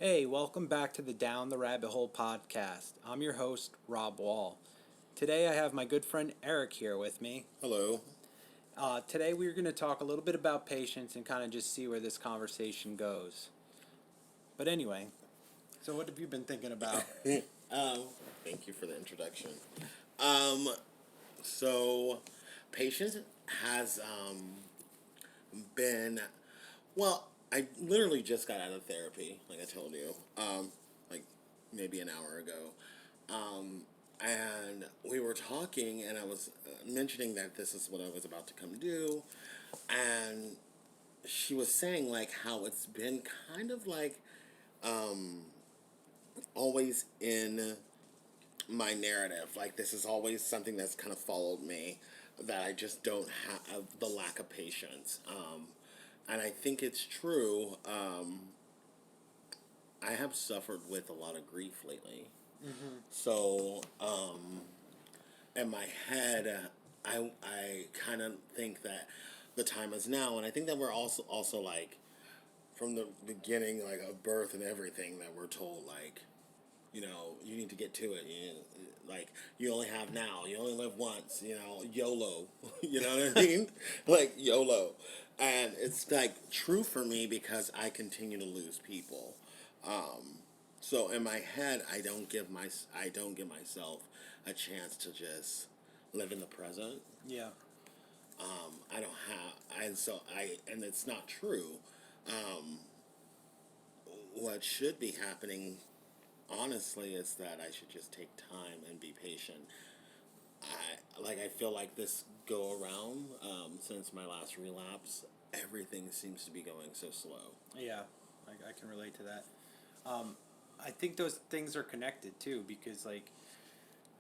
Hey, welcome back to the Down the Rabbit Hole podcast. I'm your host, Rob Wall. Today I have my good friend Eric here with me. Hello. Today we're going to talk a little bit about patience and kind of just see where this conversation goes. But anyway, so what have you been thinking about? Um, Thank you for the introduction. Um, so, patience has been, well, I literally just got out of therapy, like I told you, like maybe an hour ago. And we were talking, and I was mentioning that this is what I was about to come do. And she was saying, like, how it's been kind of like always in my narrative. Like this is always something that's kind of followed me that I just don't have the lack of patience. And I think it's true. I have suffered with a lot of grief lately. So in my head, I kind of think that the time is now, and I think that we're also like from the beginning, like of birth and everything, that we're told like you need to get to it. Like, you only have now. You only live once. YOLO. You know what I mean? Like, YOLO. And it's, like, true for me because I continue to lose people. So in my head, I don't give myself a chance to just live in the present. Yeah. I don't have, and it's not true. What should be happening honestly is that I should just take time and be patient. I feel like this go around since my last relapse, everything seems to be going so slow. Yeah, I can relate to that. I think those things are connected too because, like,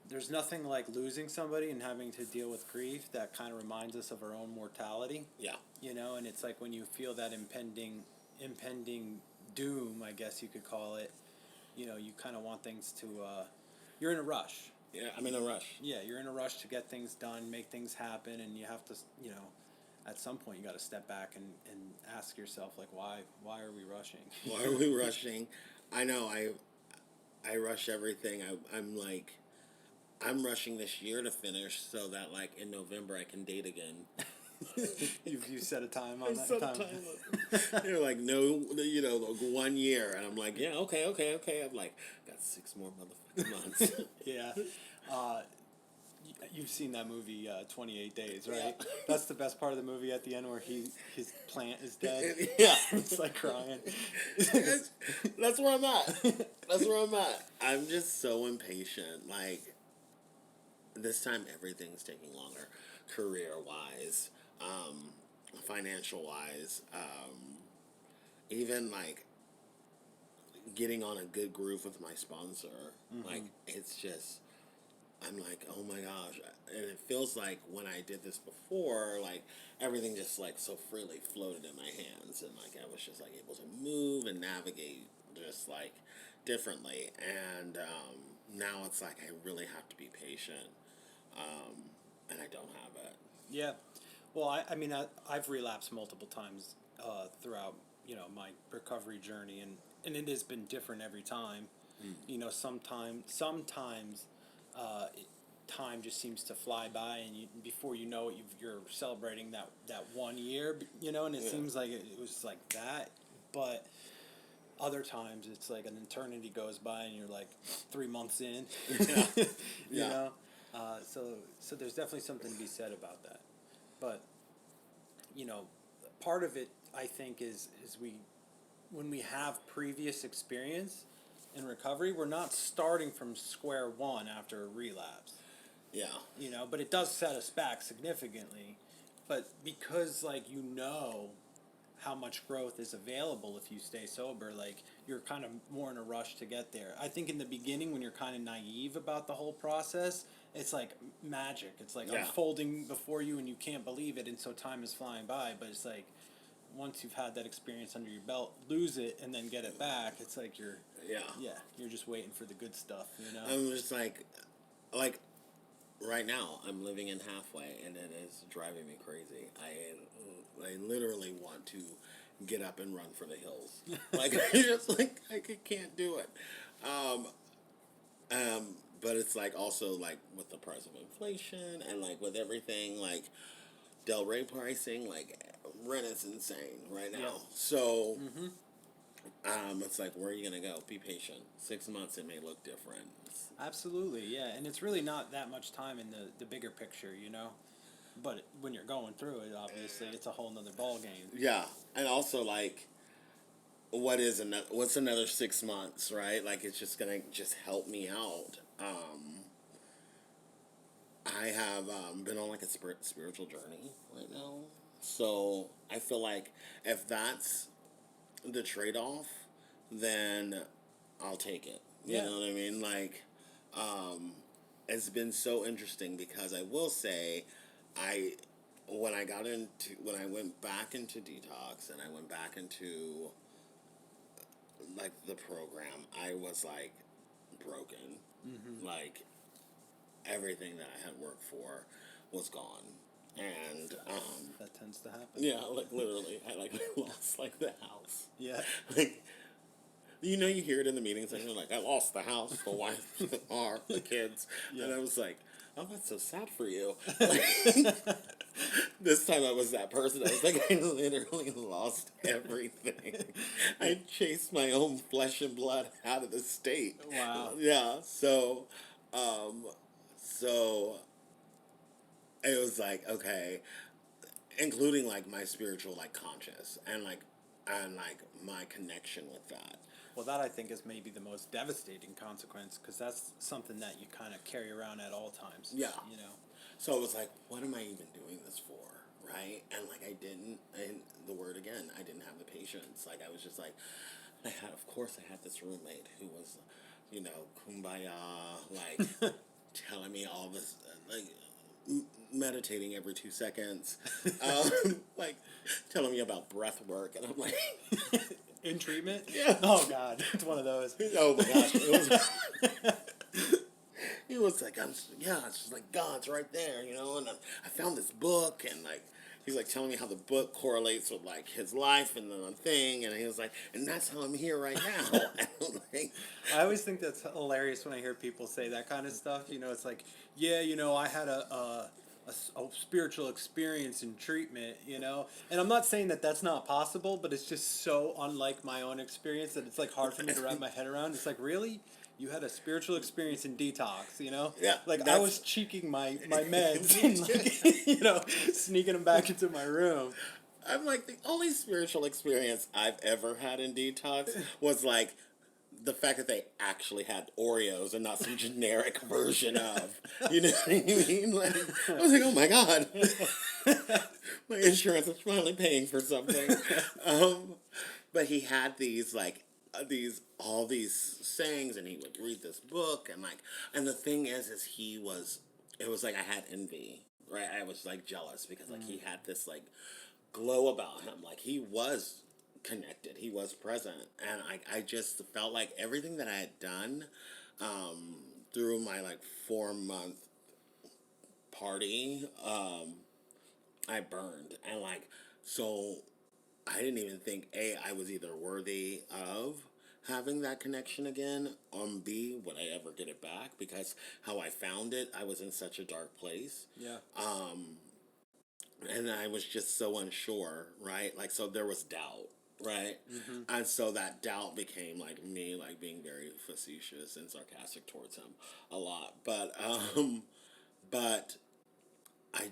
there's nothing like losing somebody and having to deal with grief that kind of reminds us of our own mortality. Yeah, And it's like when you feel that impending doom, I guess you could call it. You kind of want things to. You're in a rush. yeah, I'm in a rush. Yeah, you're in a rush to get things done, make things happen, and you have to. At some point you got to step back and ask yourself, like, why are we rushing? Why are we rushing? I know I rush everything. I'm rushing this year to finish so that like in November I can date again. You set a time on that time. Sometimes you're like, no, like 1 year, and I'm like, yeah, okay. I'm like, got 6 more motherfucking months. Yeah. Uh, you've seen that movie, 28 Days, right? Yeah. That's the best part of the movie at the end where his plant is dead. Yeah, It's like crying. that's where I'm at. That's where I'm at. I'm just so impatient. Like this time, everything's taking longer, career wise, financial wise, even like getting on a good groove with my sponsor. Like it's just I'm like, oh my gosh. And it feels like when I did this before, like everything just like so freely floated in my hands, and like I was just like able to move and navigate just like differently. And now it's like I really have to be patient, and I don't have it. Yeah. Well, I mean, I've relapsed multiple times throughout, my recovery journey, and it has been different every time. Sometimes uh, time just seems to fly by, and before you know it, you're celebrating that 1 year, and it Yeah. seems like it was like that. But other times it's like an eternity goes by, and you're like 3 months in. Yeah. you Yeah. know, so there's definitely something to be said about that. But you know, part of it I think is we when we have previous experience in recovery, we're not starting from square one after a relapse. Yeah. But it does set us back significantly. But because, like, how much growth is available if you stay sober, like, you're kind of more in a rush to get there. I think in the beginning, when you're kind of naive about the whole process, it's like magic. It's like Yeah. unfolding before you and you can't believe it, and so time is flying by. But it's like once you've had that experience under your belt, lose it and then get it back, it's like Yeah. you're just waiting for the good stuff, I'm just like right now I'm living in halfway, and it is driving me crazy. I literally want to get up and run for the hills. Like, I just, like, I can't do it. Um, um, but it's like also like with the price of inflation and like with everything, like Del Rey pricing, like rent is insane right now. Yeah. So, it's like, where are you gonna go? Be patient. 6 months, it may look different. Absolutely, yeah, and it's really not that much time in the bigger picture, you know. But when you're going through it, obviously, it's a whole nother ball game. Yeah, and also like, what's another 6 months, right? Like, it's just gonna just help me out. I have been on like a spiritual journey right now, so I feel like if that's the trade off, then I'll take it. You Yeah. know what I mean? Like, um, it's been so interesting because I will say, I when I went back into detox and I went back into like the program, I was like broken. Like everything that I had worked for was gone. And That tends to happen. yeah, like literally, I like lost like the house. Yeah. Like, you hear it in the meetings, and you're like, I lost the house, the wife, the car, the kids. Yeah. And I was like, oh, that's so sad for you. Like, this time I was that person. I was like, I literally lost everything. I chased my own flesh and blood out of the state. Wow. Yeah. Um, so it was like, okay, including like my spiritual like conscious and my connection with that. Well, that I think is maybe the most devastating consequence because that's something that you kind of carry around at all times. Yeah. You know. So it was like, what am I even doing this for? Right? And like, and the word again, I didn't have the patience. Like, I was just like, of course, I had this roommate who was, kumbaya, like, telling me all this, like, meditating every 2 seconds, like, telling me about breath work. And I'm like, In treatment? Yeah. Oh God, it's one of those. oh my gosh, it was. He was like, it's just like God's right there, and I found this book, and like, he's like telling me how the book correlates with like his life and the thing, and he was like, and that's how I'm here right now. And I'm like, I always think that's hilarious when I hear people say that kind of stuff. You know, it's like, yeah, I had a spiritual experience in treatment, and I'm not saying that that's not possible, but it's just so unlike my own experience that it's like hard for me to wrap my head around. It's like, really? You had a spiritual experience in detox, Yeah, Like I that's- was cheeking my meds and like, sneaking them back into my room. I'm like, the only spiritual experience I've ever had in detox was like the fact that they actually had Oreos and not some generic version of. You know what I mean? Like, I was like, oh my God. My insurance is finally paying for something. But he had these, like, all these sayings, and he would read this book, and the thing is it was like I had envy, right? I was, like, jealous because, like, he had this, like, glow about him. Like, he was connected, he was present, and I just felt like everything that I had done through my like 4 month party, I burned, and like, so I didn't even think I was either worthy of having that connection again, B, would I ever get it back, because how I found it, I was in such a dark place. Yeah. And I was just so unsure, right? Like, so there was doubt, right? And so that doubt became like me, like being very facetious and sarcastic towards him a lot. But I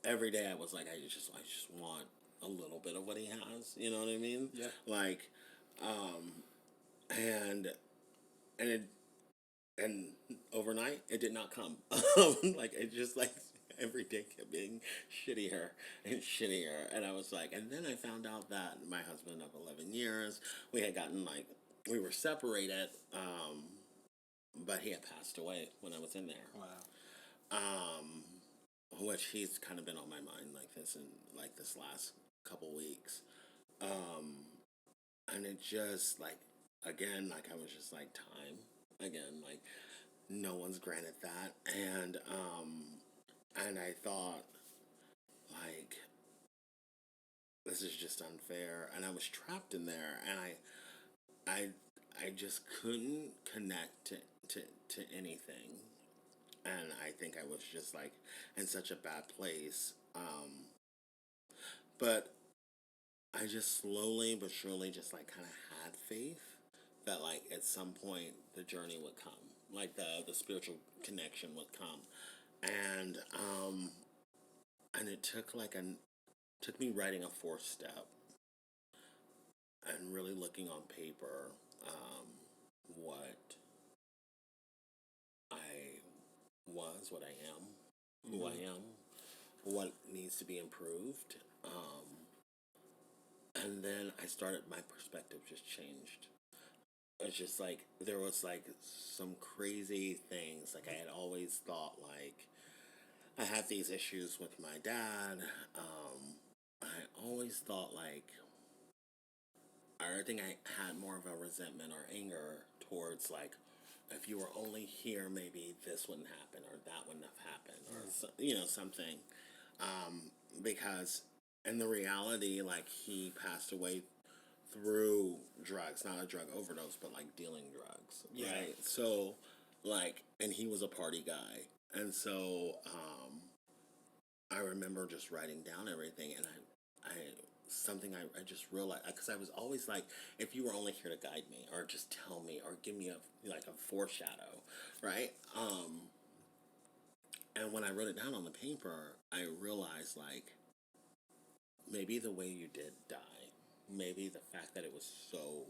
every day I was like, I just want a little bit of what he has. You know what I mean? Yeah. Like, and and it and overnight it did not come. Like, it just like every day kept being shittier and shittier, and I was like, and then I found out that my husband of 11 years, we had gotten like, we were separated, but he had passed away when I was in there. Wow. Which he's kind of been on my mind like this last couple weeks, and it just like, again, like, I was just like, time again, like, no one's granted that, and I thought, like, this is just unfair, and I was trapped in there, and I I just couldn't connect to anything, and I think I was just like in such a bad place. But I just slowly but surely just like kind of had faith that like at some point the journey would come, like the spiritual connection would come, and it took like took me writing a fourth step and really looking on paper what I what I am, who I am, what needs to be improved. And then I started, my perspective just changed. It's just like, there was like some crazy things. Like, I had always thought, like, I had these issues with my dad. I always thought, like, I think I had more of a resentment or anger towards, like, if you were only here, maybe this wouldn't happen or that wouldn't have happened or, something. Because in the reality, like, he passed away through drugs, not a drug overdose, but like dealing drugs, Yeah. right? So, like, and he was a party guy, and so I remember just writing down everything, and I something I just realized, because I was always like, if you were only here to guide me, or just tell me, or give me a foreshadow, right? And when I wrote it down on the paper, I realized, like, maybe the way you did die, maybe the fact that it was so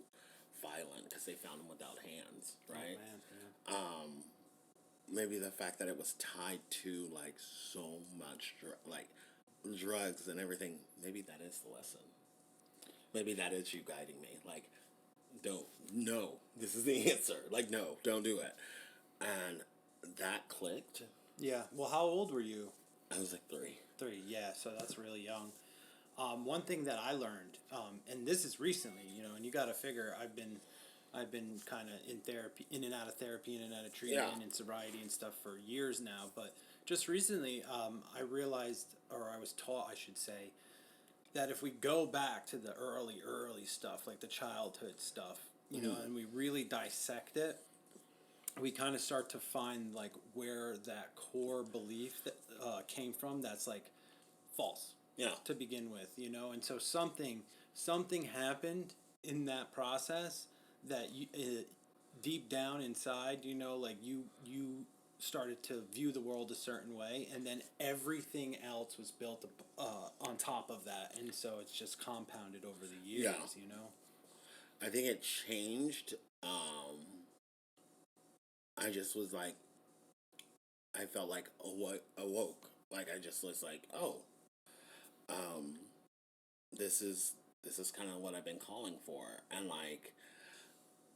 violent because they found him without hands, right? Oh, man, yeah. Maybe the fact that it was tied to like so much like drugs and everything. Maybe that is the lesson. Maybe that is you guiding me. Like, don't, no, this is the answer. Like, no, don't do it. And that clicked. Yeah. Well, how old were you? I was like 3. 3. Yeah. So that's really young. One thing that I learned, and this is recently, and you got to figure I've been kind of in therapy, in and out of therapy, in and out of treatment, Yeah. and sobriety and stuff for years now. But just recently, I realized, or I was taught, I should say, that if we go back to the early stuff, like the childhood stuff, and we really dissect it, we kind of start to find like where that core belief that came from. That's like false. Yeah. To begin with, and so something happened in that process that you deep down inside, like you started to view the world a certain way, and then everything else was built on top of that, and so it's just compounded over the years. Yeah. I think it changed. I just was like, I felt like awoke. Like, I just was like, oh, um, this is kind of what I've been calling for, and like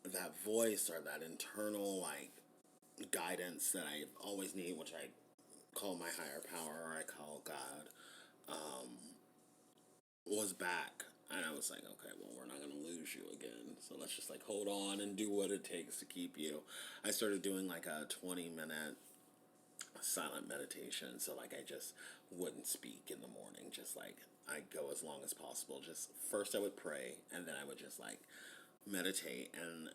that voice or that internal like guidance that I always need, which I call my higher power or I call God, was back. And I was like, okay, well, we're not going to lose you again. So let's just like hold on and do what it takes to keep you. I started doing like a 20-minute silent meditation. So like I just wouldn't speak in the morning. Just like I'd go as long as possible. Just first I would pray, and then I would just like meditate and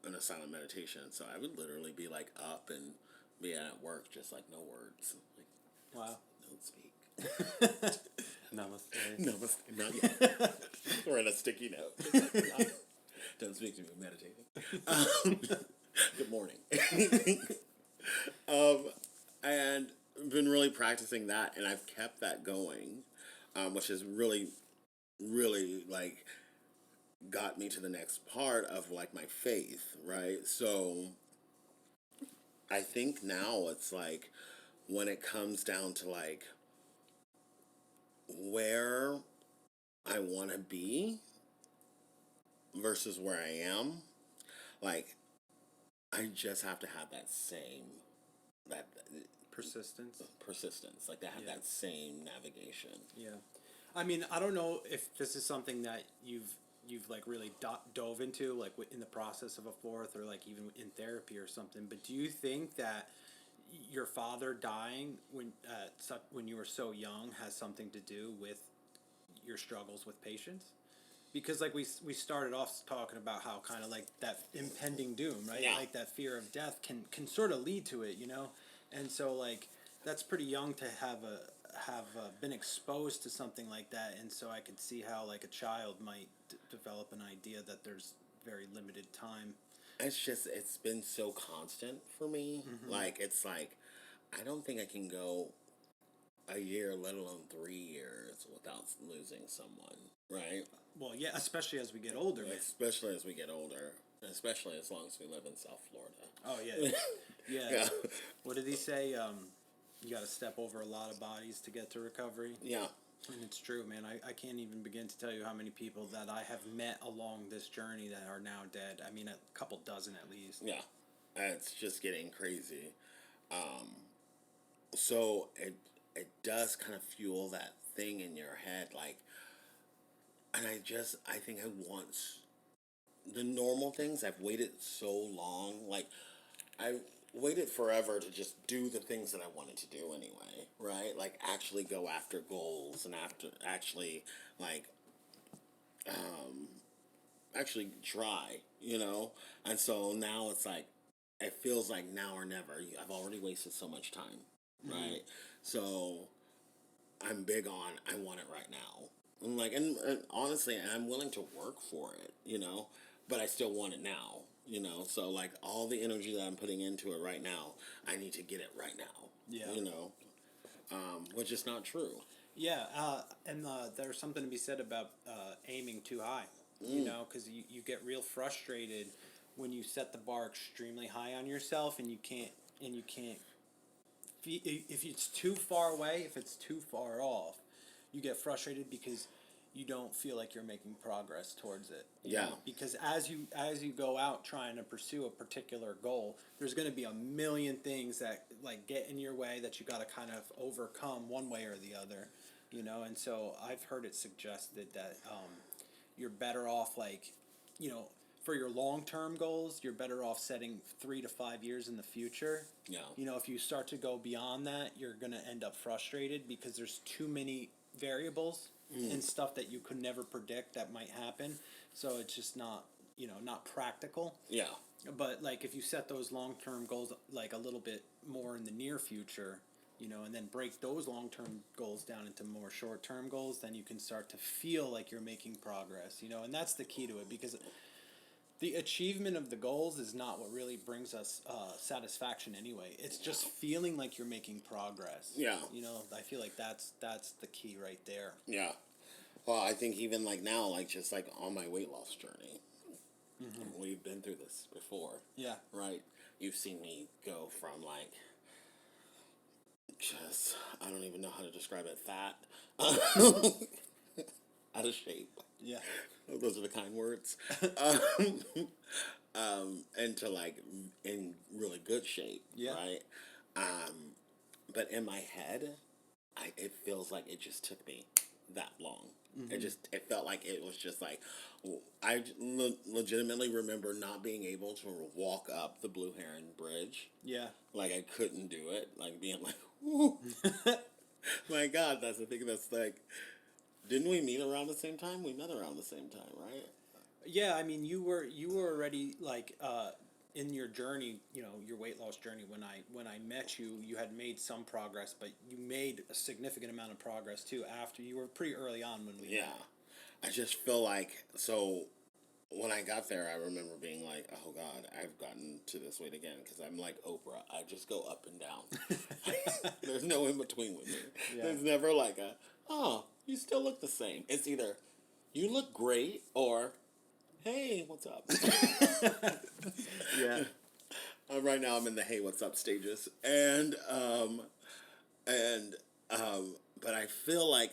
in a silent meditation. So I would literally be like up and be at work, just like no words. Like, Wow. don't speak. Namaste. Namaste. Not yet. Or in a sticky note. Don't speak to me meditating. Good morning. And been really practicing that, and I've kept that going, which is really, really like got me to the next part of like my faith, right? So I think now it's like when it comes down to like where I want to be versus where I am, like I just have to have that Persistence. persistence, like to have Yeah. that same navigation. Yeah. I mean, I don't know if this is something that you've like really dove into, like in the process of a fourth, or like even in therapy or something. But do you think that your father dying when you were so young has something to do with your struggles with patience. Because like we started off talking about how kind of like that impending doom, right? Yeah. Like that fear of death can sort of lead to it, and so like that's pretty young to have been exposed to something like that, and so I could see how like a child might develop an idea that there's very limited time. It's been so constant for me. Like, it's like, I don't think I can go a year, let alone 3 years, without losing someone, right? Well, yeah, especially as we get older, man. Especially as we get older, especially as long as we live in South Florida. Oh yeah, yeah. Yeah. What did he say? You got to step over a lot of bodies to get to recovery. Yeah. And it's true, man. I can't even begin to tell you how many people that I have met along this journey that are now dead. I mean, a couple dozen at least. Yeah. It's just getting crazy. So it does kind of fuel that thing in your head, like, and I think I want the normal things. I've waited so long, like, I waited forever to just do the things that I wanted to do anyway, right? Like, actually go after goals and after actually, like, actually try, And so now it's like, it feels like now or never. I've already wasted so much time, right? So I'm big on, I want it right now. And like, and honestly, I'm willing to work for it, but I still want it now, So like, all the energy that I'm putting into it right now, I need to get it right now, Yeah. Which is not true. Yeah, and there's something to be said about aiming too high, because you get real frustrated when you set the bar extremely high on yourself and you can't if it's too far away, if it's too far off, you get frustrated because you don't feel like you're making progress towards it. you Yeah. know? Because as you go out trying to pursue a particular goal, there's going to be a million things that like get in your way that you got to kind of overcome one way or the other, And so I've heard it suggested that you're better off for your long-term goals, you're better off setting 3 to 5 years in the future. Yeah. If you start to go beyond that, you're going to end up frustrated because there's too many variables and stuff that you could never predict that might happen. So it's just not practical. Yeah. But like if you set those long-term goals like a little bit more in the near future, and then break those long-term goals down into more short-term goals, then you can start to feel like you're making progress, and that's the key to it, because the achievement of the goals is not what really brings us satisfaction anyway. It's just feeling like you're making progress. Yeah. I feel like that's the key right there. Yeah. Well, I think even like now, like just like on my weight loss journey, we've been through this before. Yeah. Right? You've seen me go from like, just, I don't even know how to describe it, fat, out of shape. Yeah. Those are the kind words. And to like in really good shape. Yeah. Right? But in my head, it feels like it just took me that long. It felt like it was just like, I legitimately remember not being able to walk up the Blue Heron Bridge. Yeah. Like, I couldn't do it. Like, being like, whoo. My God, that's the thing that's like, didn't we meet around the same time? We met around the same time, right? Yeah, I mean, you were already like in your journey, your weight loss journey. When I met you, you had made some progress, but you made a significant amount of progress too. After you were pretty early on when we met. I just feel like, so when I got there, I remember being like, oh God, I've gotten to this weight again, because I'm like Oprah. I just go up and down. There's no in between with me. Yeah. There's never like you still look the same. It's either you look great or, hey, what's up? Yeah. Right now I'm in the hey, what's up stages. But I feel like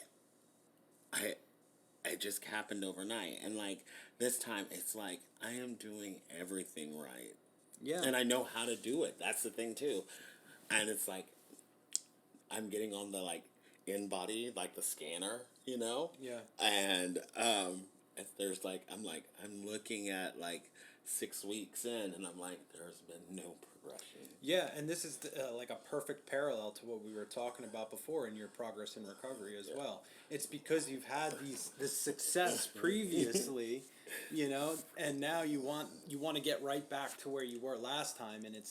it just happened overnight. And like this time it's like I am doing everything right. Yeah. And I know how to do it. That's the thing too. And it's like I'm getting on the like InBody, like the scanner, Yeah. And there's like I'm looking at like 6 weeks in, and I'm like, there's been no progression. Yeah, and this is like a perfect parallel to what we were talking about before in your progress in recovery as well. It's because you've had this success previously, and now you want to get right back to where you were last time, and it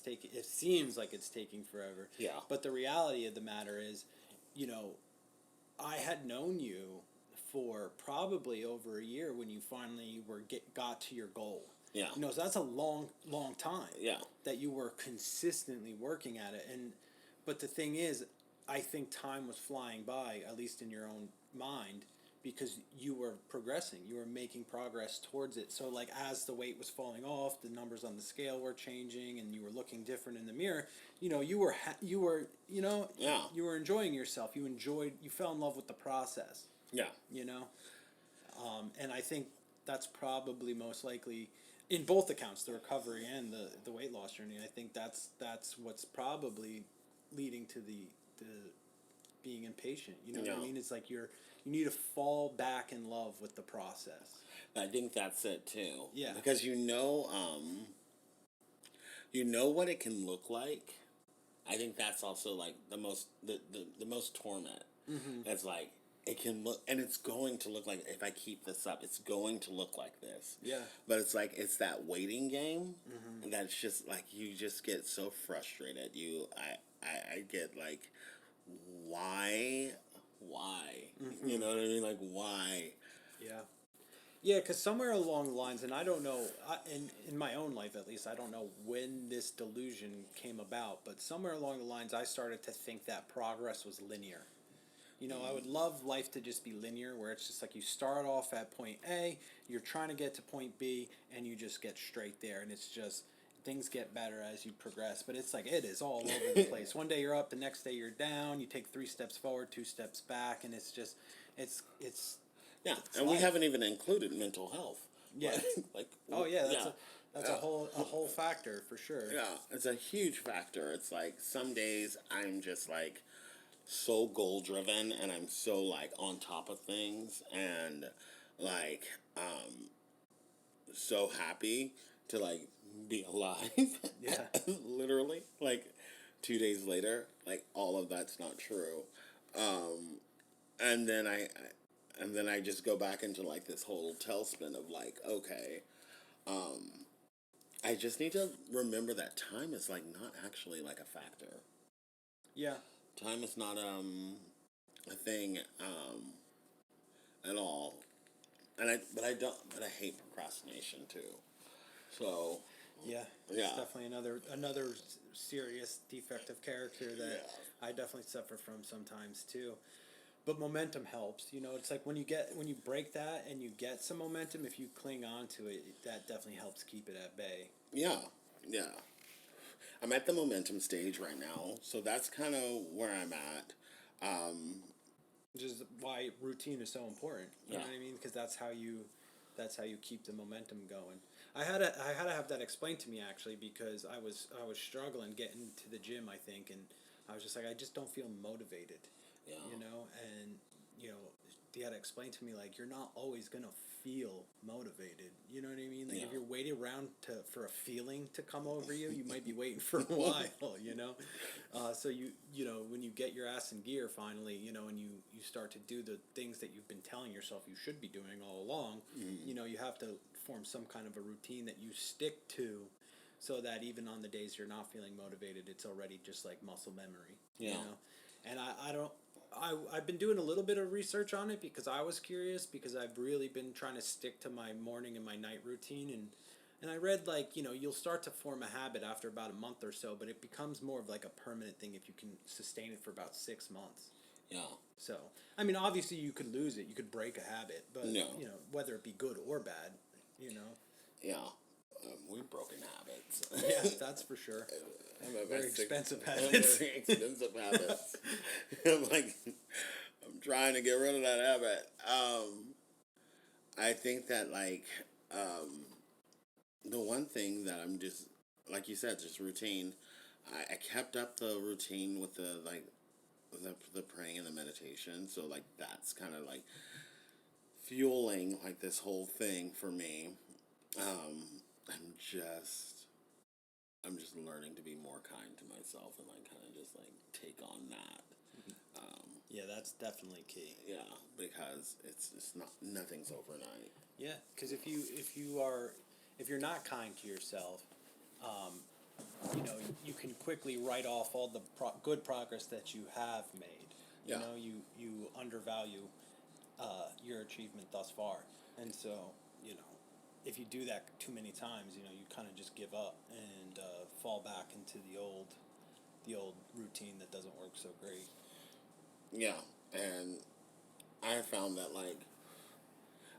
seems like it's taking forever. Yeah. But the reality of the matter is, you know, I had known you for probably over a year when you finally got to your goal. Yeah. So that's a long time. Yeah. That you were consistently working at it, but the thing is, I think time was flying by, at least in your own mind, because you were progressing, you were making progress towards it. So like as the weight was falling off, the numbers on the scale were changing, and you were looking different in the mirror. You were Yeah. you were enjoying yourself. You fell in love with the process. Yeah. And I think that's probably most likely in both accounts, the recovery and the weight loss journey. I think that's what's probably leading to the being impatient. You know what I Yeah. mean? It's like you need to fall back in love with the process. I think that's it too. Yeah. Because you know what it can look like. I think that's also like the most torment. Mm-hmm. That's like it can look, and it's going to look like, if I keep this up, it's going to look like this. Yeah. But it's like it's that waiting game, Mm-hmm. and that's just like you just get so frustrated. I get like, why, Mm-hmm. you know what I mean? Like why? Yeah. Yeah, because somewhere along the lines, and I don't know, in my own life at least, I don't know when this delusion came about, but somewhere along the lines, I started to think that progress was linear. I would love life to just be linear, where it's just like you start off at point A, you're trying to get to point B, and you just get straight there, and it's just things get better as you progress. But it's like it is all over the place. One day you're up, the next day you're down. You take 3 steps forward, 2 steps back, and it's just it's Yeah, it's and we life. haven't even included mental health. Yeah. Like Oh yeah, yeah. that's a whole factor for sure. Yeah, it's a huge factor. It's like some days I'm just like so goal driven, and I'm so like on top of things, and like so happy to like be alive. Yeah. Literally, like 2 days later, like all of that's not true. And then I just go back into like this whole tailspin of like, okay, I just need to remember that time is like not actually like a factor. Yeah. Time is not a thing at all. But I hate procrastination too. So Yeah. Yeah. It's definitely another serious defective character that I definitely suffer from sometimes too. But momentum helps. It's like when you break that and you get some momentum, if you cling on to it, that definitely helps keep it at bay. yeah, yeah. I'm at the momentum stage right now, so that's kind of where I'm at. Which is why routine is so important. You know Yeah. what I mean? Because that's how you keep the momentum going. I had to have that explained to me actually, because I was struggling getting to the gym, I think, and I was just like, I just don't feel motivated. Yeah. And you had to explain to me, like, you're not always gonna feel motivated. You know what I mean? Like, Yeah. if you're waiting around for a feeling to come over you, you might be waiting for a while. So when you get your ass in gear finally, and you start to do the things that you've been telling yourself you should be doing all along, you have to form some kind of a routine that you stick to, so that even on the days you're not feeling motivated, it's already just like muscle memory. Yeah. And I've been doing a little bit of research on it, because I was curious, because I've really been trying to stick to my morning and my night routine, and I read, like, you'll start to form a habit after about a month or so, but it becomes more of like a permanent thing if you can sustain it for about 6 months. Yeah. So, I mean, obviously you could lose it, you could break a habit, but No. whether it be good or bad, Yeah. We've broken habits. yeah, that's for sure. Very expensive habits. Very expensive habits. I'm trying to get rid of that habit. I think that the one thing that I'm just, like you said, just routine. I kept up the routine with the praying and the meditation. So like that's kind of like fueling like this whole thing for me. I'm I'm just learning to be more kind to myself and like kind of just like take on that. Yeah, that's definitely key. Yeah, because it's not nothing's overnight. Yeah, because if you're not kind to yourself, you can quickly write off all the good progress that you have made. You Yeah. know, you undervalue your achievement thus far, and so if you do that too many times, you kind of just give up and fall back into the old routine that doesn't work so great. Yeah, and I found that like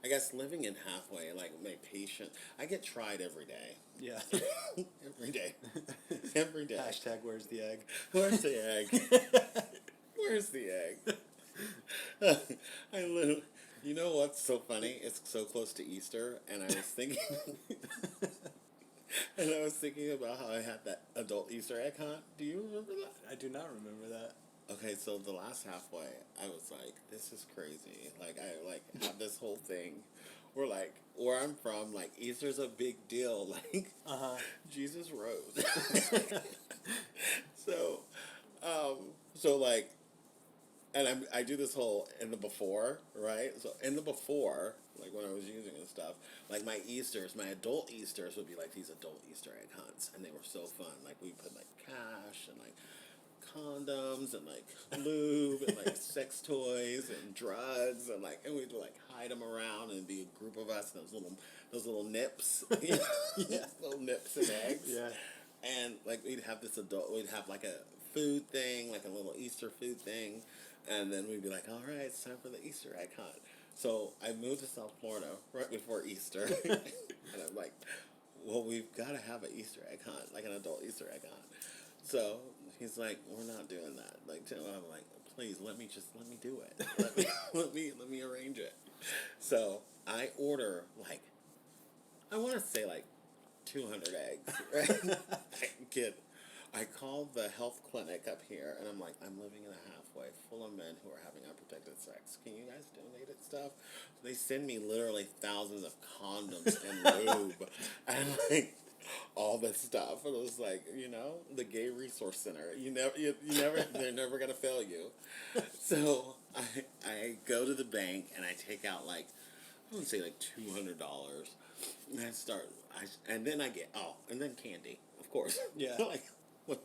I guess living in halfway, like my patient, I get tried every day. Yeah. Every day. Every day. Hashtag where's the egg? Where's the egg? Where's the egg? I literally, you know what's so funny? It's so close to Easter, and I was thinking, and I was thinking about how I had that adult Easter egg hunt. Do you remember that? I do not remember that. Okay, so the last halfway, I was like, this is crazy. Like, I, like, have this whole thing where, like, where I'm from, like, Easter's a big deal. Like, Jesus rose. so, like, and I do this whole in the before, right? So, in the before, like, when I was using and stuff, like, my adult Easters would be, like, these adult Easter egg hunts. And they were so fun. Like, we put, like, cash and, like, condoms and like lube and like sex toys and drugs and we'd like hide them around and be a group of us, those little nips, Yeah. little nips and eggs. Yeah. And like we'd have like a food thing, like a little Easter food thing, and then we'd be like, all right, it's time for the Easter egg hunt. So I moved to South Florida right before Easter, and I'm like, well, we've got to have an Easter egg hunt, like an adult Easter egg hunt. So he's like, we're not doing that. Like, I'm like, please let me do it. Let me arrange it. So I order like, I want to say like 200 eggs, right? I call the health clinic up here, and I'm like, I'm living in a halfway full of men who are having unprotected sex. Can you guys donate it stuff? So they send me literally thousands of condoms and lube, and like all this stuff. And it was like, the Gay Resource Center. You never, they're never gonna fail you. So I go to the bank and I take out like, I would say like $200, and and then I get and then candy, of course. Yeah. Like, what?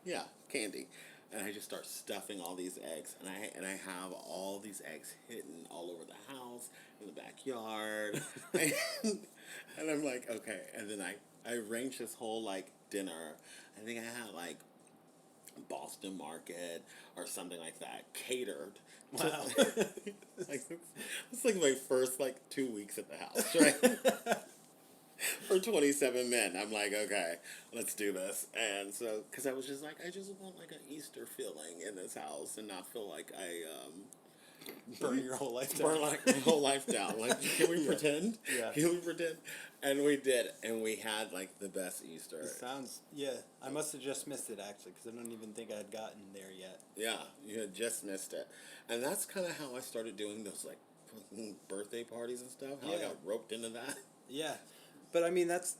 Yeah, candy. And I just start stuffing all these eggs, and I have all these eggs hidden all over the house, in the backyard, and I'm like, okay. And then I arranged this whole like dinner. I think I had like Boston Market or something like that catered. Wow. Like it's like my first like 2 weeks at the house, right? For 27 men. I'm like, okay, let's do this. And so, because I was just like, I just want like an Easter feeling in this house and not feel like I burn your whole life down. burn like my whole life down. Like, can we pretend? Yeah. Can we pretend? And we did, and we had like the best Easter. It sounds, yeah. I must have just missed it actually, because I don't even think I had gotten there yet. Yeah, you had just missed it. And that's kind of how I started doing those like birthday parties and stuff. How I got roped into that. Yeah. But I mean, that's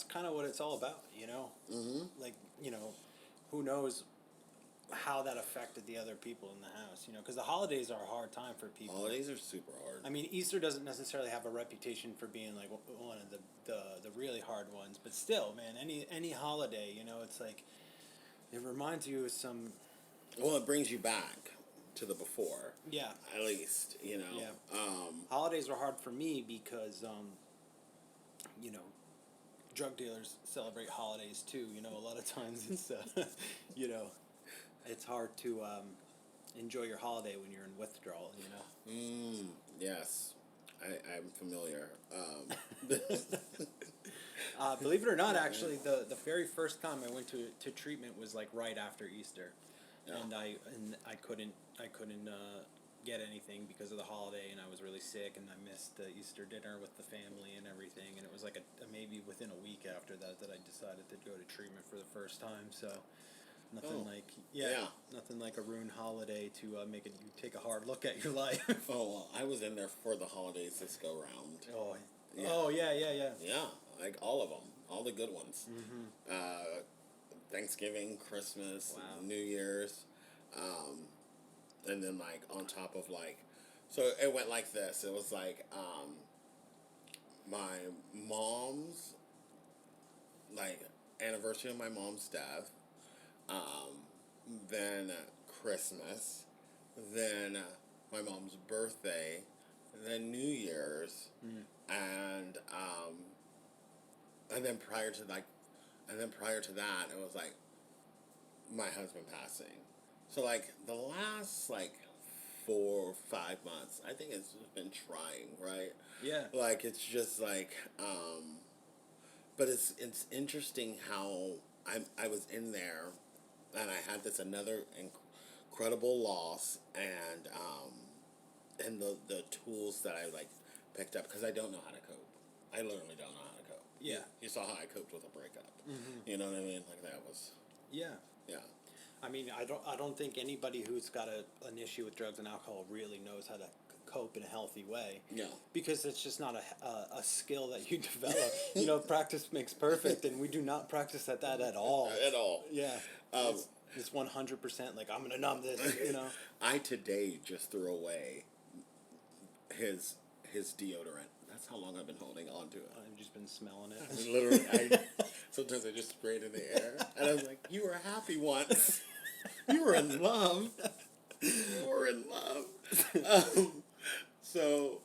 kind of what it's all about, Mm-hmm. Like, who knows how that affected the other people in the house, because the holidays are a hard time for people. Holidays are super hard. I mean, Easter doesn't necessarily have a reputation for being like one of the really hard ones, but still, man, any holiday, it's like it reminds you of some. Well, it brings you back to the before. Yeah. At least, Yeah. Holidays are hard for me because drug dealers celebrate holidays too. A lot of times it's it's hard to enjoy your holiday when you're in withdrawal. Yes, I'm familiar. Believe it or not, actually, the very first time I went to treatment was like right after Easter, and I couldn't get anything because of the holiday, and I was really sick, and I missed the Easter dinner with the family and everything, and it was like maybe within a week after that I decided to go to treatment for the first time. So nothing nothing like a ruined holiday to make you take a hard look at your life. Oh, well, I was in there for the holidays this go round. Oh, yeah. Yeah, like all of them, all the good ones. Thanksgiving, Christmas, Wow. New Year's, and then like on top of like, so it went like this. It was like my mom's like anniversary of my mom's death, then Christmas, then my mom's birthday, then New Year's, and then prior to like, and then prior to that, it was like my husband passing. So like the last like 4 or 5 months, I think it's just been trying, right? Yeah. Like it's just like, but it's interesting how I was in there, and I had this another incredible loss, and the tools that I like picked up, because I don't know how to cope. I literally don't know how to cope. Yeah. You saw how I coped with a breakup. You know what I mean? Like that was Yeah. yeah. I mean, I don't think anybody who's got an issue with drugs and alcohol really knows how to cope in a healthy way. Yeah. Because it's just not a skill that you develop. You know, practice makes perfect, and we do not practice at that at all. At all. Yeah. It's 100% like, I'm going to numb this, you know? I today just threw away his deodorant. That's how long I've been holding on to it. I've just been smelling it. Literally, sometimes I just spray it in the air, and I was like, "You were happy once. You were in love. You were in love." So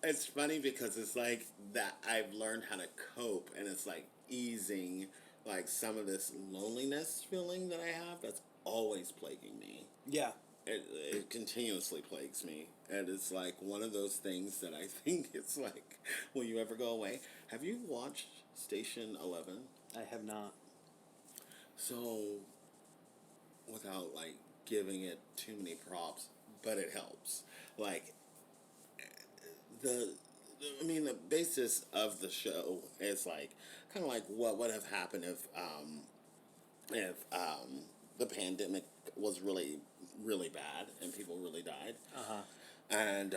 it's funny because it's like that I've learned how to cope, and it's like easing like some of this loneliness feeling that I have that's always plaguing me. Yeah. It continuously plagues me, and it's like one of those things that I think it's like, will you ever go away? Have you watched Station 11? I have not. So, without like giving it too many props, but it helps. Like the basis of the show is like kind of like what would have happened if the pandemic was really really bad and people really died. And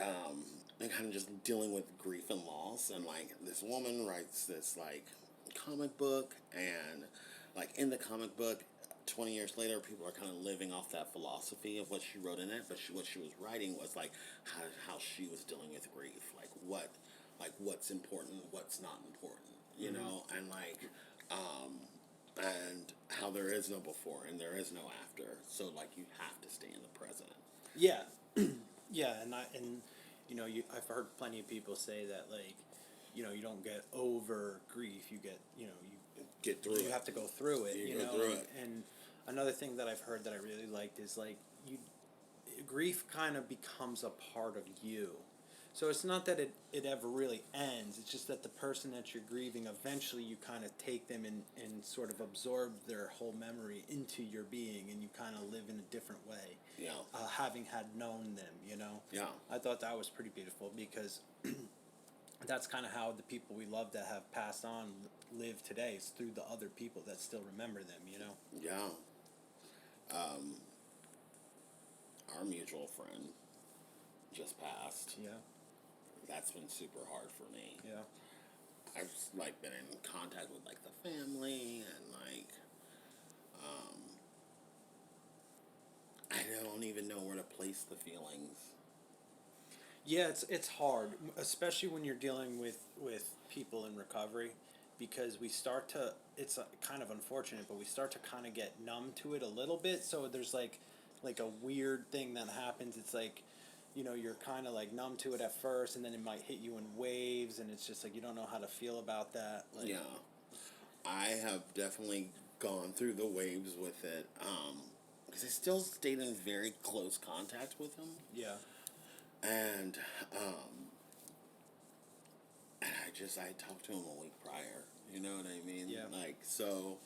kind of just dealing with grief and loss, and like this woman writes this like comic book, and like in the comic book 20 years later people are kind of living off that philosophy of what she wrote in it, but what she was writing was like how she was dealing with grief, like what's important, what's not important, you know, and like and how there is no before and there is no after, so like you have to stay in the present. Yeah. Yeah, and you know, I've heard plenty of people say that, like, you know, you don't get over grief, you get, you know, you Get through you it. have to go through it, you go know. through it. And another thing that I've heard that I really liked is like grief kind of becomes a part of you. So it's not that it ever really ends. It's just that the person that you're grieving, eventually you kind of take them and sort of absorb their whole memory into your being, and you kind of live in a different way. Yeah. Having had known them, you know. Yeah. I thought that was pretty beautiful, because that's kind of how the people we love that have passed on live today. It's through the other people that still remember them, you know. Yeah. Our mutual friend just passed. Yeah. That's been super hard for me. Yeah. I've like been in contact with like the family, and like I don't even know where to place the feelings. Yeah, it's hard, especially when you're dealing with people in recovery, because we start to, it's kind of unfortunate, but we start to kind of get numb to it a little bit. So there's like a weird thing that happens. It's like, you know, you're kind of like numb to it at first, and then it might hit you in waves, and it's just like you don't know how to feel about that. Like, Yeah. I have definitely gone through the waves with it, because I still stayed in very close contact with him. Yeah. And I talked to him a week prior. You know what I mean? Yeah. Like, so,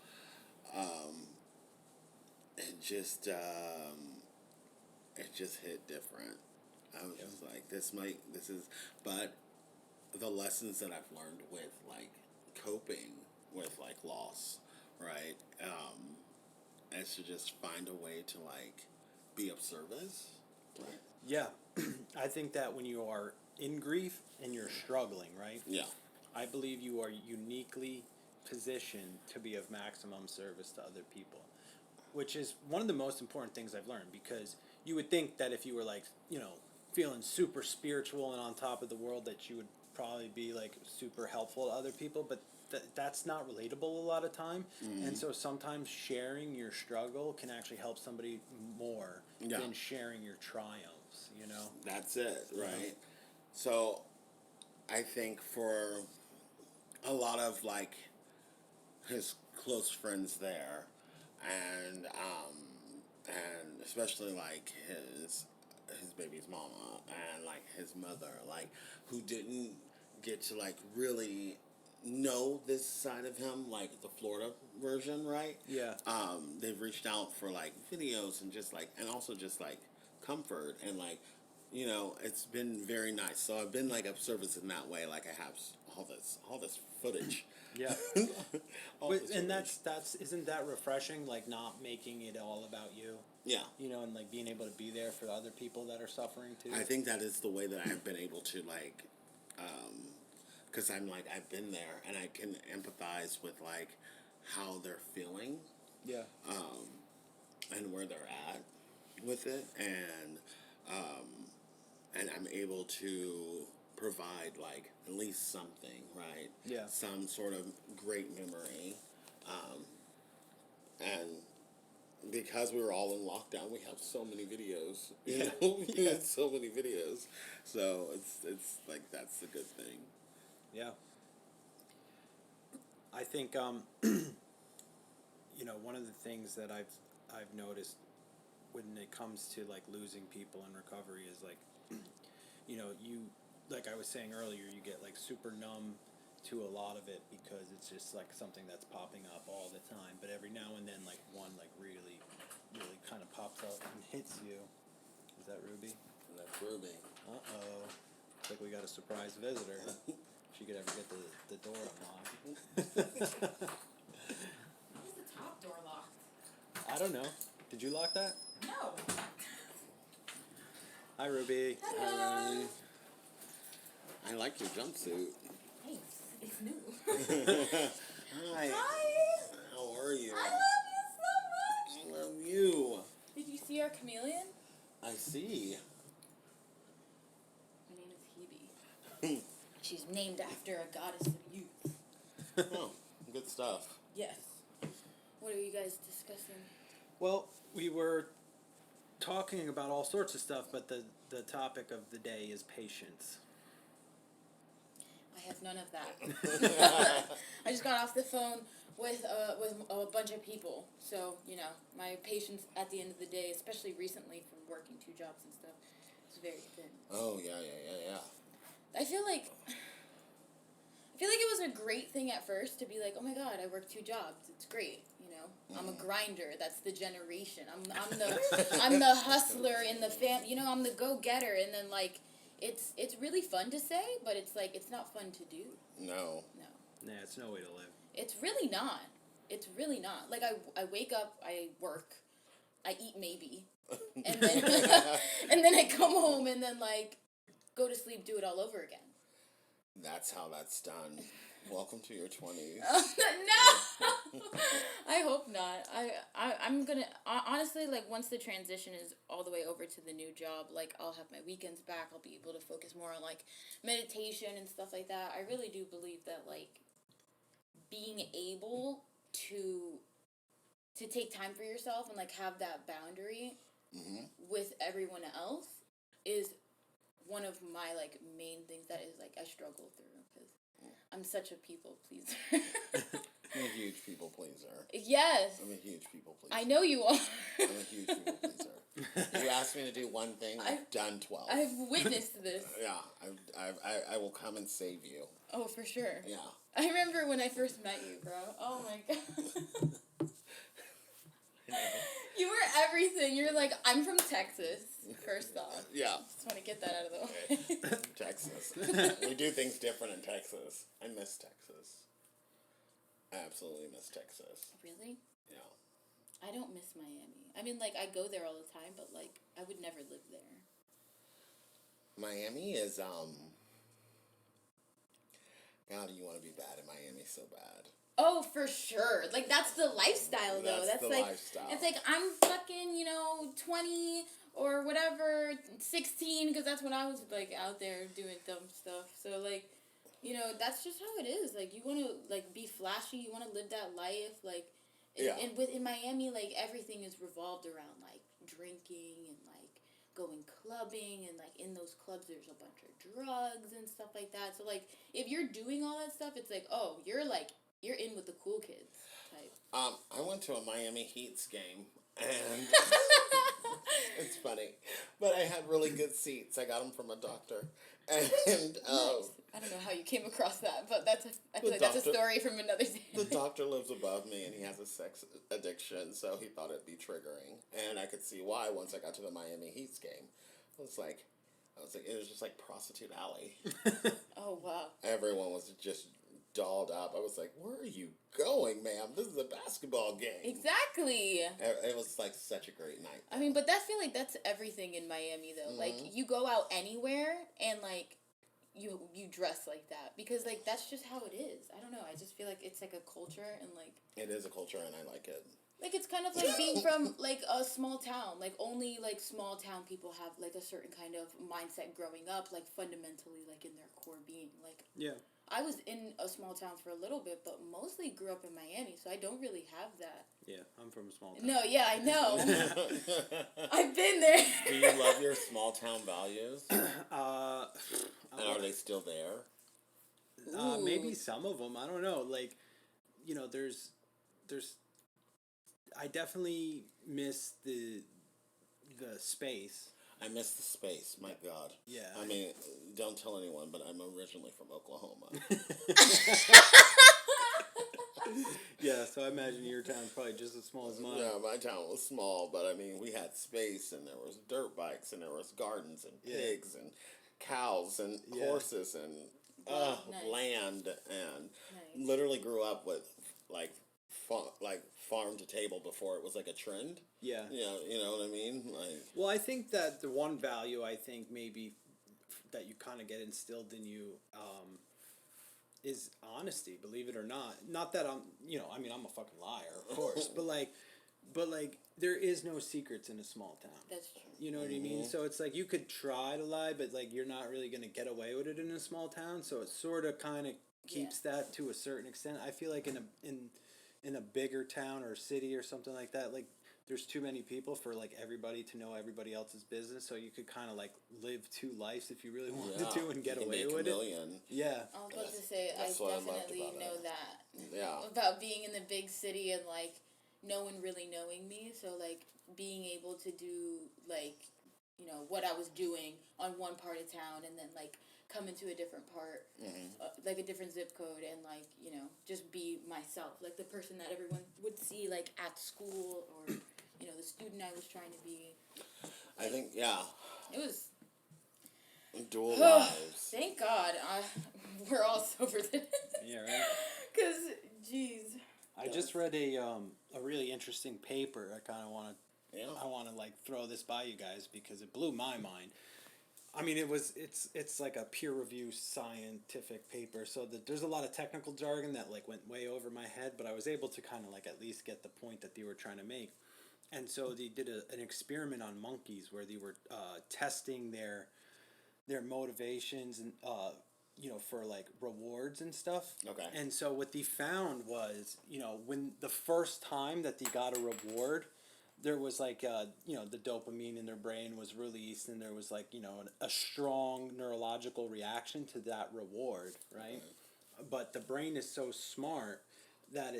it just hit different. I was just like, but the lessons that I've learned with like coping with like loss, right? Is to just find a way to like be of service, right? Yeah. I think that when you are in grief and you're struggling, right? Yeah. I believe you are uniquely positioned to be of maximum service to other people, which is one of the most important things I've learned, because you would think that if you were like, feeling super spiritual and on top of the world, that you would probably be like super helpful to other people, but that's not relatable a lot of time. And so sometimes sharing your struggle can actually help somebody more Yeah. than sharing your triumphs. That's it, right? So, I think for a lot of like his close friends there, and especially like his baby's mama and like his mother, like who didn't get to like really know this side of him, like the Florida version, right? Yeah. They've reached out for like videos and just like, and also just like comfort and like, it's been very nice. So I've been like of service in that way. Like I have all this footage. Yeah. All But, this and footage. that's isn't that refreshing, like not making it all about you, Yeah. and like being able to be there for other people that are suffering too. I think that is the way that I've been able to like, because I'm like I've been there and I can empathize with like how they're feeling Yeah. and where they're at with it, and I'm able to provide like at least something, right? Yeah. Some sort of great memory, and because we were all in lockdown, we have so many videos. We had so many videos, so it's like that's a good thing. Yeah. I think one of the things that I've noticed when it comes to like losing people in recovery is like you, like I was saying earlier, you get like super numb to a lot of it because it's just like something that's popping up all the time, but every now and then like one like really kind of pops up and hits you. Is that Ruby? That's Ruby. Looks like we got a surprise visitor. She could ever get the door unlocked. Why is the top door locked? I don't know. Did you lock that? No. Hi, Ruby. Hello. I like your jumpsuit. Thanks. It's new. Hi. Hi. How are you? I love you so much. I love you. Did you see our chameleon? I see. Her name is Hebe. She's named after a goddess of youth. Oh, good stuff. Yes. What are you guys discussing? Well, we were talking about all sorts of stuff, but the topic of the day is patience. I have none of that. I just got off the phone with a bunch of people, so my patience at the end of the day, especially recently from working 2 jobs and stuff, is very thin. Oh yeah. I feel like it was a great thing at first to be like, oh my god, I work 2 jobs. It's great, I'm a grinder. That's the generation. I'm the hustler in the I'm the go getter, and then like. It's really fun to say, but it's like it's not fun to do. No. Nah, it's no way to live. It's really not. It's really not. Like I wake up, I work, I eat maybe, and then and then I come home and then like go to sleep, do it all over again. That's how that's done. Welcome to your 20s. No, I hope not. I'm gonna honestly like once the transition is all the way over to the new job, like I'll have my weekends back. I'll be able to focus more on like meditation and stuff like that. I really do believe that like being able to take time for yourself and like have that boundary with everyone else is one of my like main things that is like I struggle through because I'm such a people pleaser. I'm a huge people pleaser. Yes. I'm a huge people pleaser. I know you are. I'm a huge people pleaser. You asked me to do one thing, I've done 12. I've witnessed this. Yeah, I will come and save you. Oh, for sure. Yeah. I remember when I first met you, bro. Oh my god. You were everything. You're like, I'm from Texas, first off. Yeah. Just want to get that out of the way. Texas. We do things different in Texas. I miss Texas. I absolutely miss Texas. Really? Yeah. I don't miss Miami. I mean, like, I go there all the time, but, like, I would never live there. Miami is, God, you want to be bad in Miami so bad. Oh, for sure. Like, that's the lifestyle, though. That's the like, lifestyle. It's like, I'm fucking, 20 or whatever, 16, because that's when I was, like, out there doing dumb stuff. So, like, that's just how it is. Like, you want to, like, be flashy. You want to live that life. Like, in Miami, like, everything is revolved around, like, drinking and, like, going clubbing, and like in those clubs there's a bunch of drugs and stuff like that. So like if you're doing all that stuff, it's like, oh, you're in with the cool kids type. I went to a Miami Heat's game, and it's funny, but I had really good seats. I got them from a doctor, and Nice. I don't know how you came across that, but I feel like that's a story from another day. The doctor lives above me, and he has a sex addiction, so he thought it'd be triggering, and I could see why once I got to the Miami Heat's game. I was like, it was just like Prostitute Alley. Oh wow! Everyone was just dolled up. I was like, where are you going, ma'am? This is a basketball game. Exactly. It was like such a great night. I mean, but I feel like that's everything in Miami, though. Mm-hmm. Like you go out anywhere, and like you dress like that because like that's just how it is. I don't know. I just feel like it's like a culture, and like it is a culture, and I like it. Like it's kind of like being from like a small town. Like only like small town people have like a certain kind of mindset growing up, like fundamentally like in their core being. Like yeah. I was in a small town for a little bit, but mostly grew up in Miami, so I don't really have that. Yeah, I'm from a small town. No, yeah, I know. I've been there. Do you love your small town values? And are they still there? Maybe some of them. I don't know. Like, there's. I definitely miss the space. I miss the space. My God. Yeah. I mean, don't tell anyone, but I'm originally from Oklahoma. Yeah, so I imagine your town's probably just as small as mine. Yeah, my town was small, but I mean, we had space, and there was dirt bikes, and there was gardens, and pigs, and cows, and horses, and Nice. land, and Nice. literally grew up with farm to table before it was like a trend. Yeah. You know what I mean? Like, well, I think that the one value I think maybe that you kind of get instilled in you is honesty, believe it or not. Not that I'm a fucking liar, of course, but like there is no secrets in a small town. That's true. You know what I mean? So it's like you could try to lie, but like you're not really going to get away with it in a small town, so it sort of kind of keeps that to a certain extent. I feel like in a bigger town or city or something like that, like there's too many people for like everybody to know everybody else's business, so you could kind of like live two lives if you really wanted to and get away with it. Yeah. I was about to say, I definitely know that. Yeah. About being in the big city and like no one really knowing me, so like being able to do like what I was doing on one part of town and then like come into a different part, like a different zip code, and like just be myself, like the person that everyone would see like at school, or the student I was trying to be. I think it was dual lives. Thank God we're all sober today. Yeah, right. Because jeez, I just read a really interesting paper. I kind of want to like throw this by you guys because it blew my mind. I mean, it's like a peer review scientific paper, so there's a lot of technical jargon that like went way over my head, but I was able to kind of like at least get the point that they were trying to make. And so they did an experiment on monkeys where they were testing their motivations and for like rewards and stuff. Okay. And so what they found was, when the first time that they got a reward, there was like the dopamine in their brain was released, and there was like a strong neurological reaction to that reward, right? But the brain is so smart that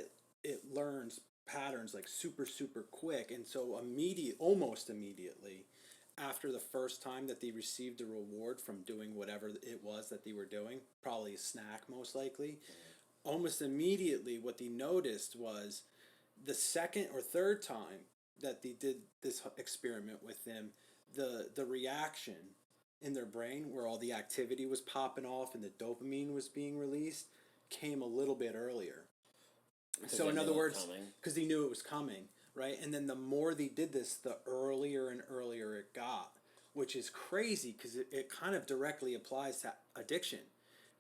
it learns patterns like super quick, and so almost immediately after the first time that they received a reward from doing whatever it was that they were doing, probably a snack most likely, almost immediately what they noticed was the second or third time that they did this experiment with them, the reaction in their brain where all the activity was popping off and the dopamine was being released came a little bit earlier. So in other words, because they knew it was coming, right? And then the more they did this, the earlier and earlier it got, which is crazy because it kind of directly applies to addiction.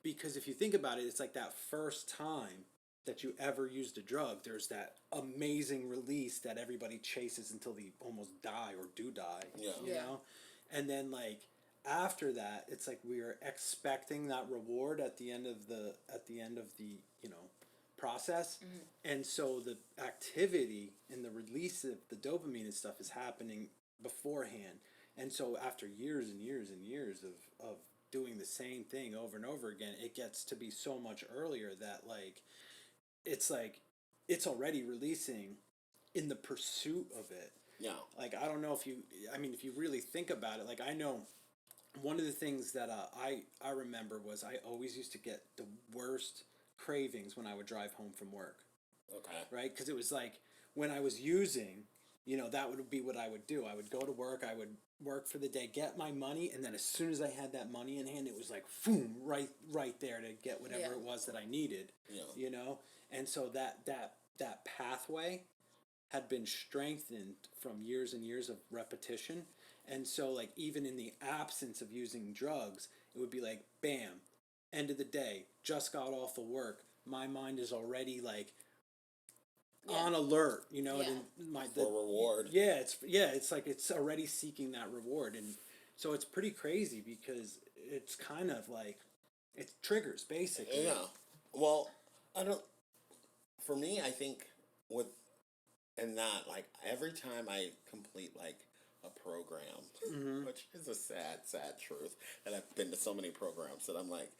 because if you think about it, it's like that first time that you ever used a drug, there's that amazing release that everybody chases until they almost die or do die. Yeah. You Yeah. know? And then like after that, it's like we are expecting that reward at the end of the you know, process. And so the activity and the release of the dopamine and stuff is happening beforehand. And so after years and years and years of doing the same thing over and over again, it gets to be so much earlier that like it's already releasing in the pursuit of it. Yeah. Like I don't know if you, I mean, if you really think about it, like I know one of the things that I remember was I always used to get the worst cravings when I would drive home from work, Okay. right? Because it was like when I was using, you know, that would be what I would do. I would go to work, I would work for the day, get my money, and then as soon as I had that money in hand, it was like, boom, right there to get whatever Yeah. it was that I needed, Yeah. you know? And so that pathway had been strengthened from years and years of repetition. And so like even in the absence of using drugs, it would be like bam, end of the day, just got off of work, my mind is already like Yeah. on alert, you know, Yeah. and For reward. it's like it's already seeking that reward. And so it's pretty crazy because it's kind of like it triggers basically. Yeah. Well, I don't. For me, I think with and that like every time I complete like a program, which is a sad truth, and I've been to so many programs that I'm like,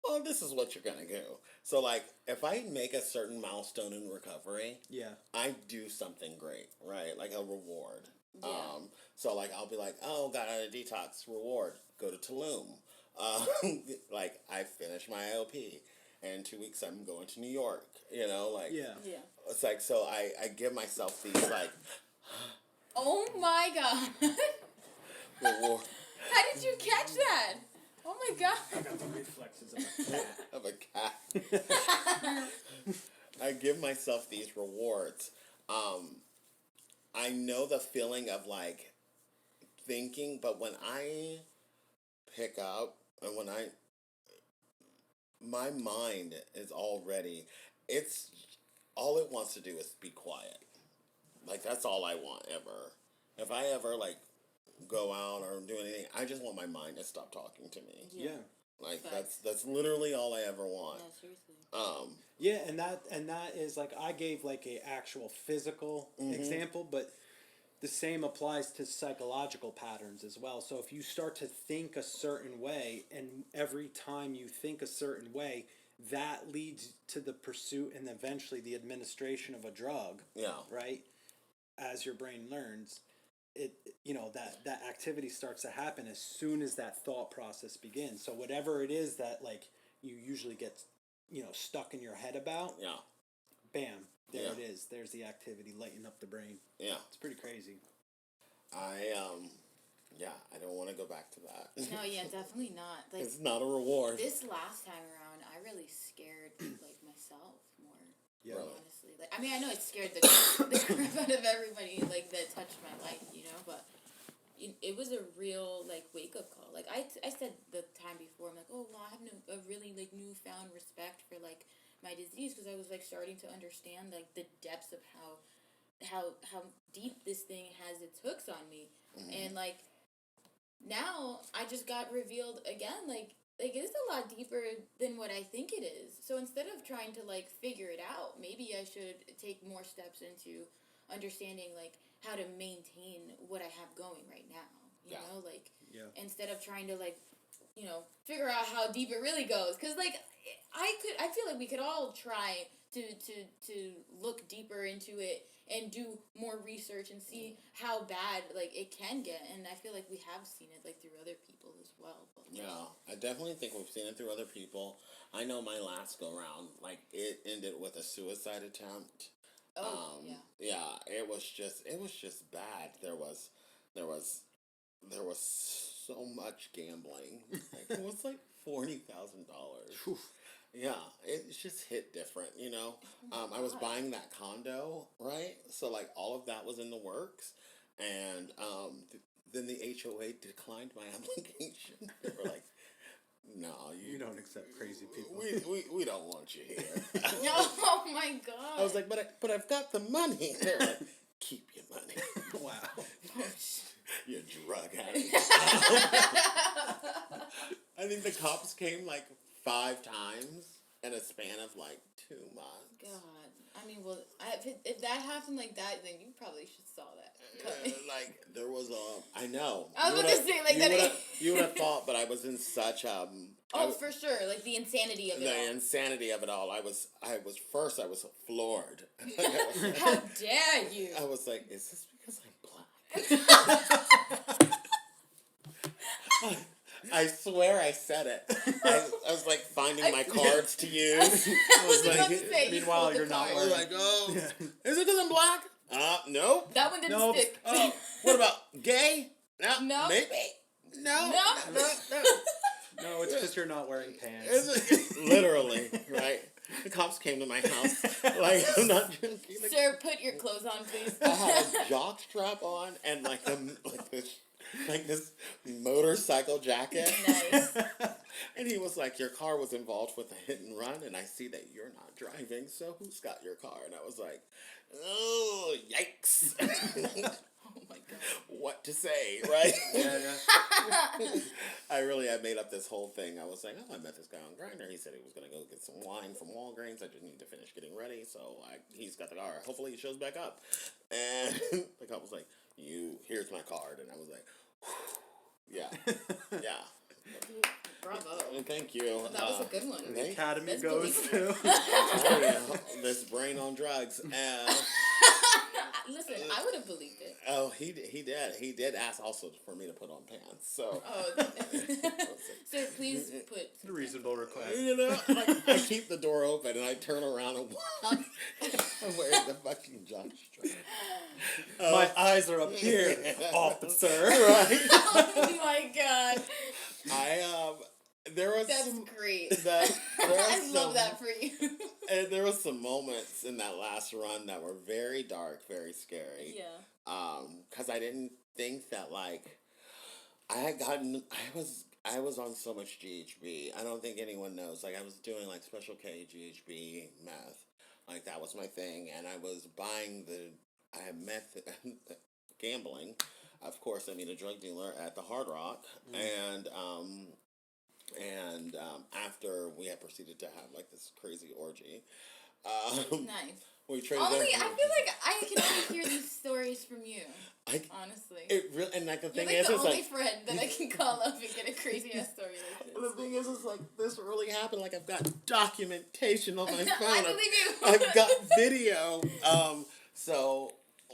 well, this is what you're gonna do. So like, if I make a certain milestone in recovery, Yeah. I do something great, right? Like a reward. Yeah. So like I'll be like, oh, got out of detox, reward, go to Tulum. Like I finished my IOP. And in 2 weeks I'm going to New York. You know, like Yeah. Yeah. it's like so I give myself these like Oh my god. reward How did you catch that? Oh my I god. got the reflexes of a cat. of a cat. I give myself these rewards. I know the feeling of like thinking, but when I pick up and when my mind is already, it's all it wants to do is be quiet. Like that's all I want ever. If I ever like go out or do anything, I just want my mind to stop talking to me. Yeah. Like Facts. that's literally all I ever want. No, seriously. Yeah, and that is like I gave like a actual physical example, but the same applies to psychological patterns as well. So if you start to think a certain way, and every time you think a certain way, that leads to the pursuit and eventually the administration of a drug, Yeah. right? As your brain learns, it you know that activity starts to happen as soon as that thought process begins. So whatever it is that like you usually get, you know, stuck in your head about, Yeah. bam, there Yeah. it is. There's the activity lighting up the brain. Yeah. It's pretty crazy. I don't want to go back to that. No, yeah, definitely not. Like It's not a reward. this last time around, I really scared like myself more. Yeah. Really? Honestly, like I mean, I know it scared the crap out of everybody like that touched my life, you know, but it was a real like wake up call. Like I said the time before, I'm like, oh well, I have a really like newfound respect for like my disease because I was like starting to understand like the depths of how deep this thing has its hooks on me, and like now I just got revealed again like it's a lot deeper than what I think it is. So instead of trying to like figure it out, maybe I should take more steps into understanding like how to maintain what I have going right now. You know, like Yeah. instead of trying to like, you know, figure out how deep it really goes. Cause like I feel like we could all try to look deeper into it and do more research and see how bad like it can get. And I feel like we have seen it like through other people as well. But, Yeah, I definitely think we've seen it through other people. I know my last go round, like it ended with a suicide attempt. Oh, yeah. Yeah, it was just bad. There was so much gambling. Like, it was like $40,000. Yeah, it just hit different, you know. I was God. buying that condo, right? So like all of that was in the works, and then the HOA declined my application. They were like, no, You don't accept crazy people. we don't want you here. Oh my god. I was like, but I've got the money. They're like, keep your money. Wow. Oh, You're a drug addict. I think the cops came like 5 times in a span of like 2 months. God. I mean, well, if that happened like that, then you probably should saw that coming. Like there was a, I know. I was about to say like that. You would have thought, but I was in such Oh, for sure, like the insanity of it the all. insanity of it all. I was floored. How dare you? I was like, is this because I'm black? I swear I said it. I was like finding my cards to use. I was like, about to say, meanwhile, you you're not I pulled was the wearing- like, oh, Yeah. is it because I'm black? Nope. That one didn't Nope. stick. Oh, what about gay? No. Maybe. No. No. No, it's because you're not wearing pants. Is it? Literally, right? The cops came to my house. Like, I'm not joking. Like, Sir, put your clothes on, please. I had a jock strap on and like this motorcycle jacket. Nice. And he was like, your car was involved with a hit and run, and I see that you're not driving, so who's got your car? And I was like, oh, yikes. Oh my god. What to say, right? Yeah. I made up this whole thing. I was like, oh, I met this guy on Grindr. He said he was going to go get some wine from Walgreens. I just need to finish getting ready. So he's got the car. Hopefully he shows back up. And the cop was like, here's my card. And I was like, yeah. Bravo. Thank you. That was a good one. Thank- Academy That's goes believable. to. I'm telling you, this brain on drugs. Listen, I would have believed it. Oh, he did. He did ask also for me to put on pants. So. Oh, sir, please put. A reasonable request. You know, like, I keep the door open and I turn around and walk. I'm wearing the fucking jockstrap. My eyes are up here, officer. Right? Oh my god, There was that's some, great. I love that for you. And there was some moments in that last run that were very dark, very scary. Yeah. Because I didn't think that like I was on so much GHB. I don't think anyone knows. Like I was doing like Special K, GHB, meth. Like that was my thing, and I was buying I had meth, gambling. Of course, I mean a drug dealer at the Hard Rock, and after we had proceeded to have like this crazy orgy, Nice. we traded. Only I feel like I can only hear these stories from you. Honestly. It really, and like the You're thing like is, the it's only like friend that I can call up and get a crazy ass story like the this. thing is, it's like this really happened. Like I've got documentation on my phone. I believe you. I've got video. So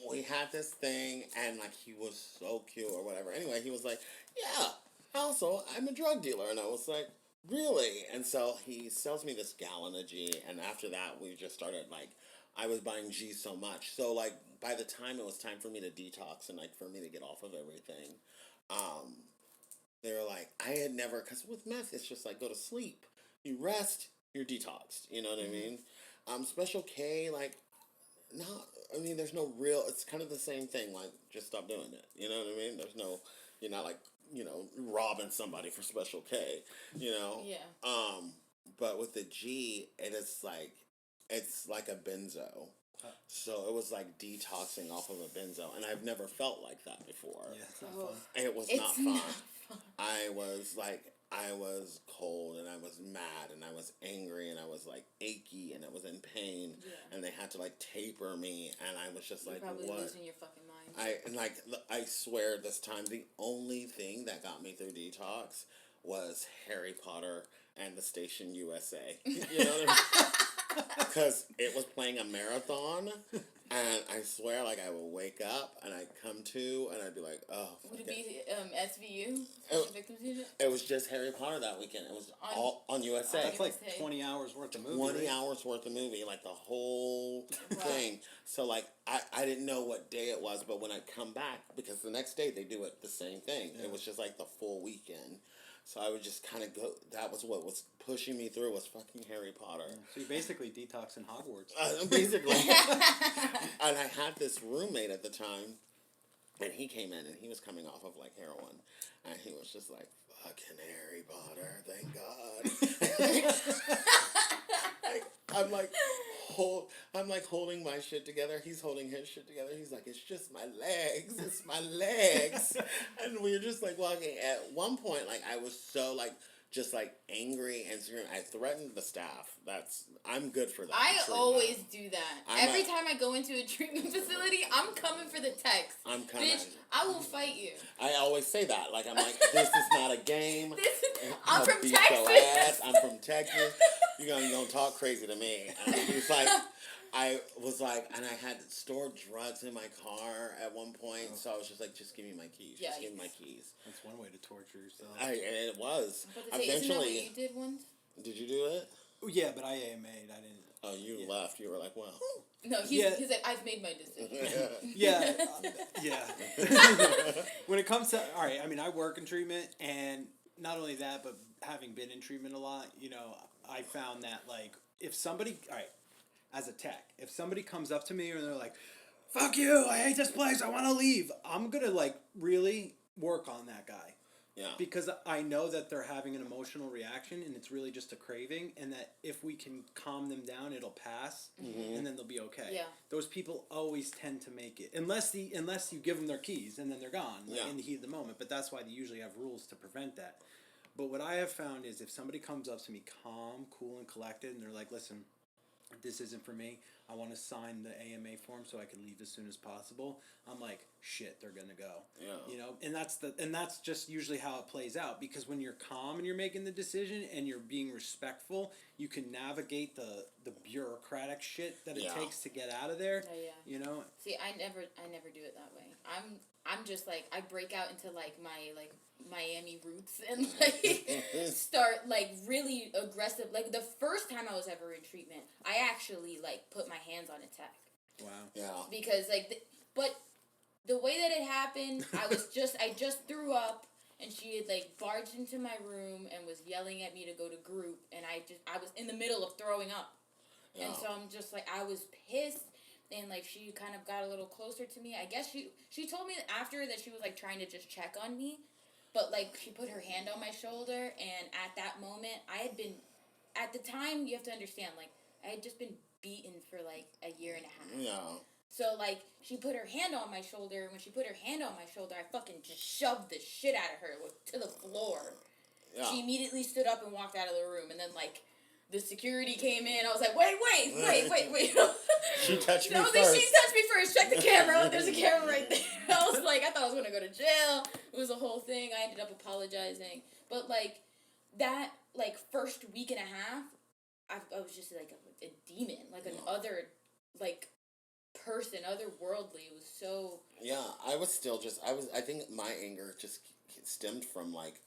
we had this thing, and like he was so cute or whatever. Anyway, he was like, "Yeah, also I'm a drug dealer," and I was like, "Really?" And so he sells me this gallon of G, and after that, we just started like. I was buying G so much. So, like, by the time it was time for me to detox and, like, for me to get off of everything, they were like, I had never, because with meth, it's just like, go to sleep. You rest, you're detoxed. You know what I mean? Special K, like, there's no real, it's kind of the same thing. Like, just stop doing it. You know what I mean? There's no, you're not, like, robbing somebody for Special K, Yeah. But with the G, it's like a benzo. So it was like detoxing off of a benzo. And I've never felt like that before. Yeah, it's not Oh. fun. It was It's not fun. not fun. I was cold and I was mad and I was angry and I was like achy and I was in pain. Yeah. And they had to like taper me and I was just You're like, probably what? losing your fucking mind. I swear this time the only thing that got me through detox was Harry Potter and the Station USA. You know what I mean? Because it was playing a marathon, and I swear, like, I would wake up, and I'd come to, and I'd be like, oh, Would it fuck be SVU? Oh. Special Victims Unit? It was just Harry Potter that weekend. It was all on USA. That's like USA. 20 hours worth of movie. 20 right? hours worth of movie, like the whole Wow. thing. So, like, I didn't know what day it was, but when I come back, because the next day they do it the same thing. Yeah. It was just like the full weekend. So I would just kind of go, that was what was pushing me through was fucking Harry Potter. So you're basically detoxing Hogwarts. Basically. And I had this roommate at the time, and he came in, and he was coming off of, like, heroin. And he was just like, fuck. like, fucking Harry Potter, thank God. I'm like, I'm like holding my shit together. He's holding his shit together. He's like, it's just my legs. It's my legs. And we were just like walking. At one point, like, I was so like, just like angry and screaming. I threatened the staff. I'm good for that. I treatment. always do that. Every time I go into a treatment facility, I'm coming for the text. I'm coming. Bitch, I will fight you. I always say that. Like, I'm like, this is not a game. I'm from beat Texas. your ass. I'm from Texas. You're gonna talk crazy to me. And he's like, I was like, and I had stored drugs in my car at one point, so I was just like, just give me my keys. Yeah, just give me my keys. That's one way to torture yourself. And it was. I was about to say, isn't that what you did once? Did you do it? Yeah, but I AMA'd. I didn't. Oh, you left. You were like, well. No, he's like, I've made my decision. Yeah, yeah. When it comes to, all right, I mean, I work in treatment, and not only that, but having been in treatment a lot, I found that, like, if somebody, all right, as a tech, if somebody comes up to me and they're like, fuck you, I hate this place, I want to leave, I'm going to, like, really work on that guy. Yeah. Because I know that they're having an emotional reaction and it's really just a craving, and that if we can calm them down, it'll pass, and then they'll be okay. Yeah. Those people always tend to make it, unless you give them their keys and then they're gone in the heat of the moment. But that's why they usually have rules to prevent that. But what I have found is if somebody comes up to me calm, cool, and collected, and they're like, listen, this isn't for me, I want to sign the AMA form so I can leave as soon as possible, I'm like, shit, they're gonna go. Yeah. And that's just usually how it plays out, because when you're calm and you're making the decision and you're being respectful, you can navigate the bureaucratic shit that it takes to get out of there. Oh, yeah. See, I never do it that way. I'm just like, I break out into like my like Miami roots and like start like really aggressive. Like the first time I was ever in treatment, I actually like put my hands on a tech. Wow. Yeah. Because like, but the way that it happened, I just threw up, and she had like barged into my room and was yelling at me to go to group, and I was in the middle of throwing up, and so I'm just like, I was pissed. And, like, she kind of got a little closer to me. I guess she told me after that she was, like, trying to just check on me. But, like, she put her hand on my shoulder. And at that moment, I had been... At the time, you have to understand, like, I had just been beaten for, like, a year and a half. Yeah. So, like, she put her hand on my shoulder. And when she put her hand on my shoulder, I fucking just shoved the shit out of her to the floor. Yeah. She immediately stood up and walked out of the room. And then, like... The security came in. I was like, wait. She touched me first. She touched me first. Check the camera. There's a camera right there. I was like, I thought I was going to go to jail. It was a whole thing. I ended up apologizing. But, like, that, like, first week and a half, I was just, like, a demon. Like, another, like, person, otherworldly. It was so... Yeah, I was still just... I think my anger just stemmed from, like,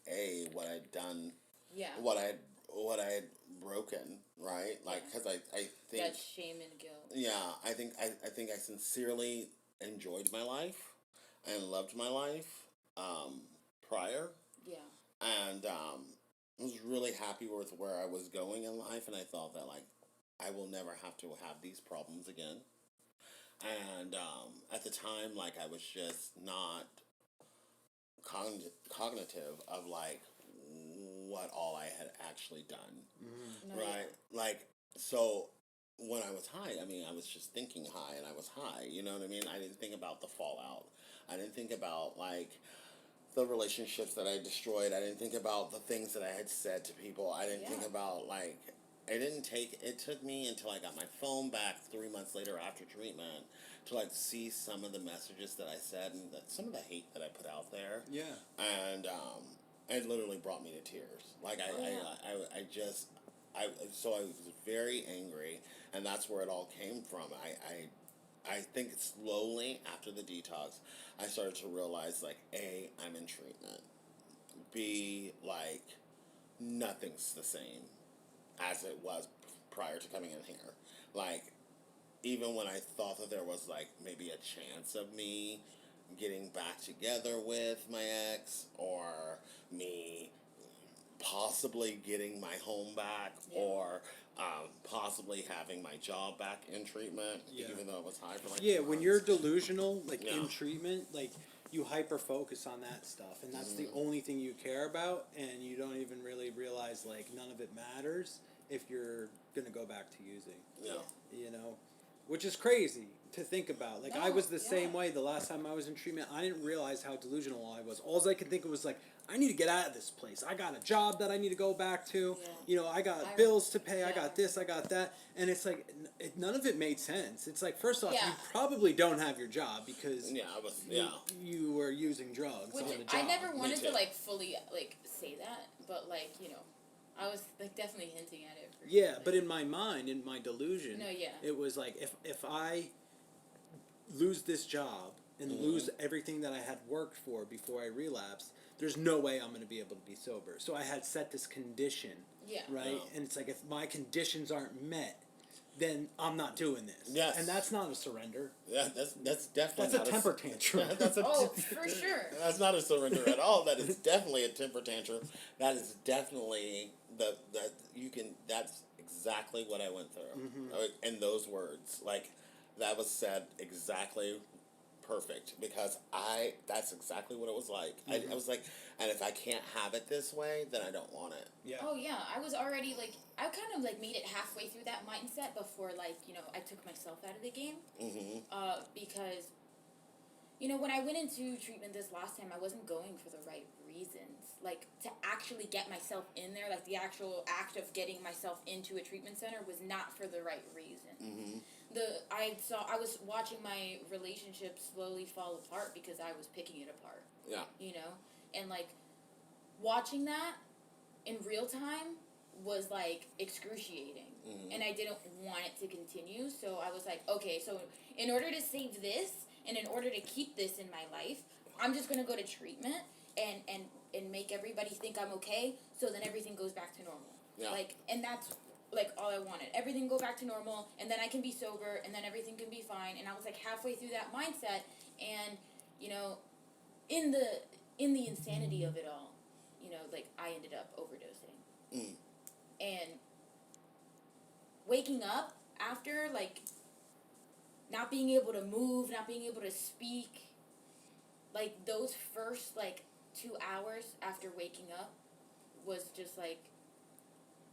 what I'd done. Yeah. What I had broken, right? Like, because I think... That shame and guilt. Yeah, I think I sincerely enjoyed my life and loved my life prior. Yeah. And I was really happy with where I was going in life, and I thought that, like, I will never have to have these problems again. And at the time, like, I was just not cognitive of, like, what all I had actually done, right? Like, so when I was high, I mean, I was just thinking high, and I was high, you know what I mean? I didn't think about the fallout. I didn't think about, like, the relationships that I destroyed. I didn't think about the things that I had said to people. I didn't think about, like, it took me until I got my phone back 3 months later after treatment to, like, see some of the messages that I said and some of the hate that I put out there. Yeah. And, it literally brought me to tears. Like, I was very angry, and that's where it all came from. I think slowly, after the detox, I started to realize, like, A, I'm in treatment. B, like, nothing's the same as it was prior to coming in here. Like, even when I thought that there was, like, maybe a chance of me getting back together with my ex, or me possibly getting my home back, or possibly having my job back in treatment, even though it was high for like 2 when months. you're delusional, like in treatment, like you hyper focus on that stuff, and that's the only thing you care about, and you don't even really realize like none of it matters if you're gonna go back to using. Yeah. You know, which is crazy to think about. Like I No, was the yeah. same way the last time I was in treatment. I didn't realize how delusional I was. All I could think of was like, I need to get out of this place. I got a job that I need to go back to. Yeah. You know, I got I- bills to pay. I yeah. got this. I got that. And it's like none of it made sense. It's like first off, Yeah. you probably don't have your job because Yeah, I was. you, Yeah. you were using drugs Which on the job. I never wanted too. to like fully like say that, but like I was like definitely hinting at it. For Yeah, sure, but like- in my mind, in my delusion, No, yeah. it was like if I lose this job and lose everything that I had worked for before I relapsed, there's no way I'm going to be able to be sober. So I had set this condition, Yeah. right? No. And it's like if my conditions aren't met, then I'm not doing this. Yes. And that's not a surrender. Yeah, that's definitely That's a not temper tantrum. That's a Oh, for sure. That's not a surrender at all. That is definitely a temper tantrum. That is definitely that you can. That's exactly what I went through. In those words, like that was said exactly perfect because that's exactly what it was like. I was like, and if I can't have it this way, then I don't want it. Yeah. Oh yeah, I was already like I kind of like made it halfway through that mindset before like I took myself out of the game. Because when I went into treatment this last time, I wasn't going for the right reasons. Like to actually get myself in there, like the actual act of getting myself into a treatment center was not for the right reason. I was watching my relationship slowly fall apart because I was picking it apart. Yeah. And like watching that in real time was like excruciating. And I didn't want it to continue, so I was like, okay, so in order to save this and in order to keep this in my life, I'm just going to go to treatment and make everybody think I'm okay, so then everything goes back to normal. Yeah. And that's like all I wanted. Everything go back to normal, and then I can be sober, and then everything can be fine. And I was like halfway through that mindset, and in the insanity of it all, like I ended up overdosing. And waking up after, like, not being able to move, not being able to speak, like, those first, like, 2 hours after waking up was just, like,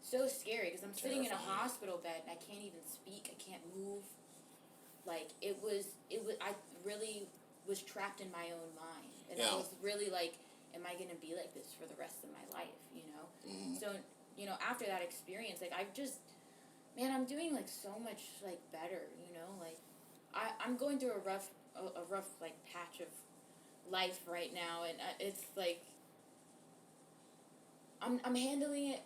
so scary, because I'm sitting in a Terrifying. hospital bed, and I can't even speak, I can't move. Like, it was, I really was trapped in my own mind, and I Yeah. was really, like, am I gonna be like this for the rest of my life, So, after that experience, like, I've just, man, I'm doing, like, so much, like, better, like, I'm going through a rough, like, patch of life right now, and it's, like, I'm handling it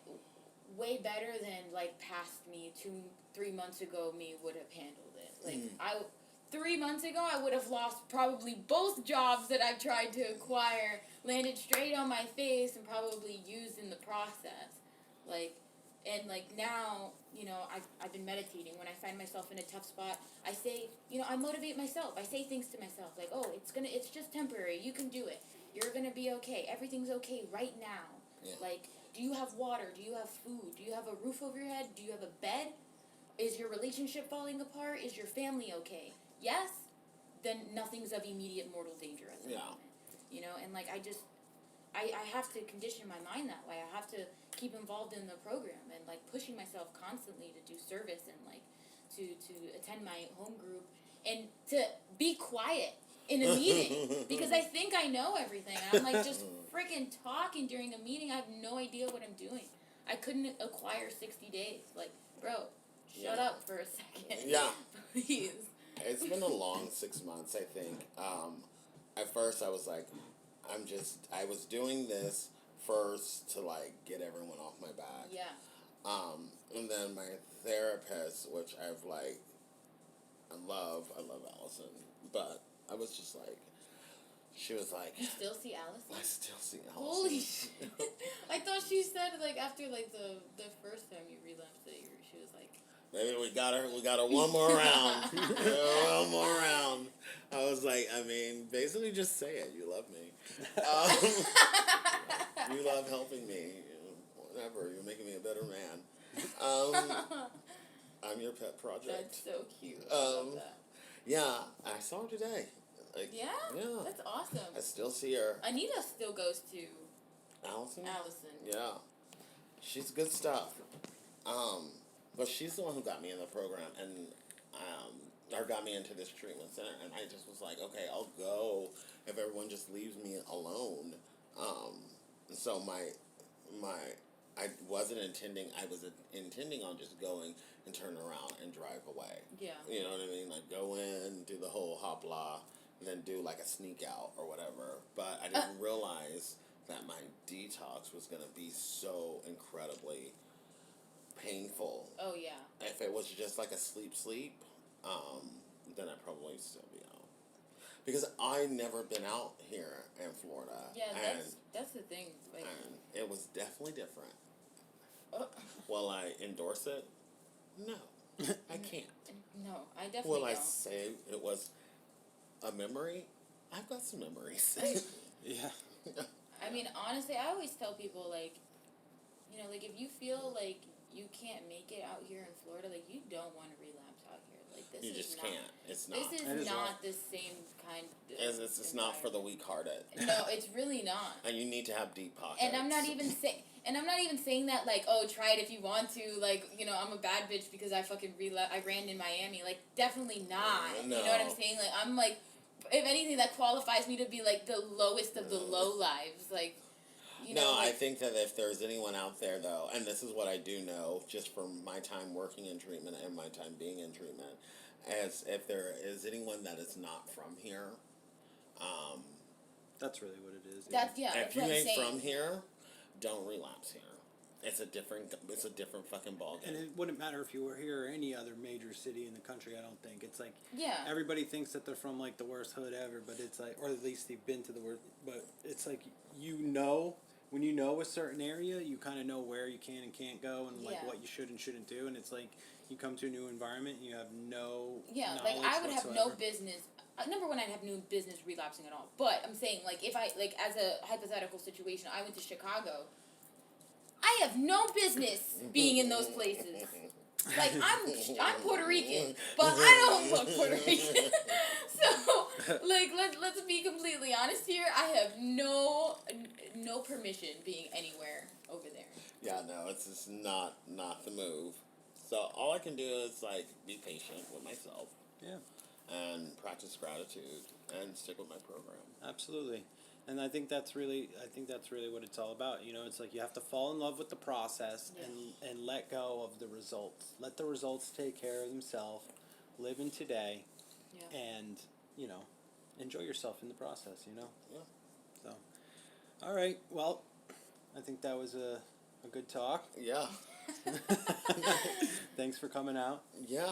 way better than, like, past me, 2-3 months ago me would have handled it. Like, 3 months ago, I would have lost probably both jobs that I've tried to acquire, landed straight on my face, and probably used in the process. Like, and, like, now, I've been meditating. When I find myself in a tough spot, I say, I motivate myself. I say things to myself, like, oh, it's just temporary. You can do it. You're gonna be okay. Everything's okay right now. Yeah. Like, do you have water? Do you have food? Do you have a roof over your head? Do you have a bed? Is your relationship falling apart? Is your family okay? Yes? Then nothing's of immediate mortal danger at the Yeah. moment. And, like, I have to condition my mind that way. I have to keep involved in the program and, like, pushing myself constantly to do service and, like, to attend my home group and to be quiet in a meeting because I think I know everything. And I'm, like, just freaking talking during a meeting. I have no idea what I'm doing. I couldn't acquire 60 days. Like, bro, shut up for a second. Yeah. Please. It's been a long 6 months, I think. At first, I was like, I was doing this first to, like, get everyone off my back. Yeah. And then my therapist, which I love Allison, but I was just like, she was like, You still see Allison? I still see Allison. Holy shit. I thought she said, like, after, like, the first time you relapsed, that she was like... Maybe we got her one more round. One more round. I was like, I mean, basically just say it. You love me. You love helping me. Whatever. You're making me a better man. I'm your pet project. That's so cute. I love that. Yeah, I saw her today. Like, Yeah? Yeah. That's awesome. I still see her. Anita still goes to Allison? Allison. Yeah. She's good stuff. But she's the one who got me in the program and or got me into this treatment center, and I just was like, okay, I'll go if everyone just leaves me alone. So I wasn't intending. I was intending on just going and turn around and drive away. Yeah. You know what I mean? Like go in, do the whole hopla, and then do like a sneak out or whatever. But I didn't realize that my detox was gonna be so incredibly painful. Oh, yeah. If it was just like a sleep, then I'd probably still be out. Because I never been out here in Florida. Yeah, and, that's the thing. Like, and it was definitely different. oh, Will I endorse it? No. I can't. no, I definitely Will I don't. say it was a memory? I've got some memories. Yeah. I mean, honestly, I always tell people, like, you know, like, if you feel like you can't make it out here in Florida, like, you don't want to relapse out here. Like, this You is just not, can't. It's not. This is It is not rough. the same kind of It's not for the weak-hearted. No, it's really not. And you need to have deep pockets. And I'm not even saying that, like, oh, try it if you want to, like, you know, I'm a bad bitch because I fucking I ran in Miami. Like, definitely not. No. You know what I'm saying? Like, I'm like, if anything, that qualifies me to be like the lowest of the low lives. Like, you know. No, I Like, think that if there's anyone out there, though, and this is what I do know, just from my time working in treatment and my time being in treatment, as if there is anyone that is not from here, That's really what it is. that's if that's you what I'm ain't saying. from here, don't relapse here. It's a different fucking ballgame. And it wouldn't matter if you were here or any other major city in the country, I don't think. It's like Yeah. everybody thinks that they're from like the worst hood ever, but it's like, or at least they've been to the worst, but it's like, when you know a certain area, you kind of know where you can and can't go and like Yeah. what you should and shouldn't do, and it's like you come to a new environment and you have no Yeah, like I would have no whatsoever. business. Number one, I'd have no business relapsing at all. But I'm saying, like, if I, like, as a hypothetical situation, I went to Chicago. I have no business being in those places. Like, I'm Puerto Rican, but I don't look Puerto Rican. So, like, let's be completely honest here. I have no permission being anywhere over there. Yeah, no, it's just not the move. So all I can do is like be patient with myself. Yeah. And practice gratitude and stick with my program. Absolutely. And I think that's really what it's all about. You know, it's like you have to fall in love with the process and let go of the results. Let the results take care of themselves. Live in today. Yeah. And, you know, enjoy yourself in the process, you know? Yeah. So, all right. Well, I think that was a good talk. Yeah. Thanks for coming out. Yeah.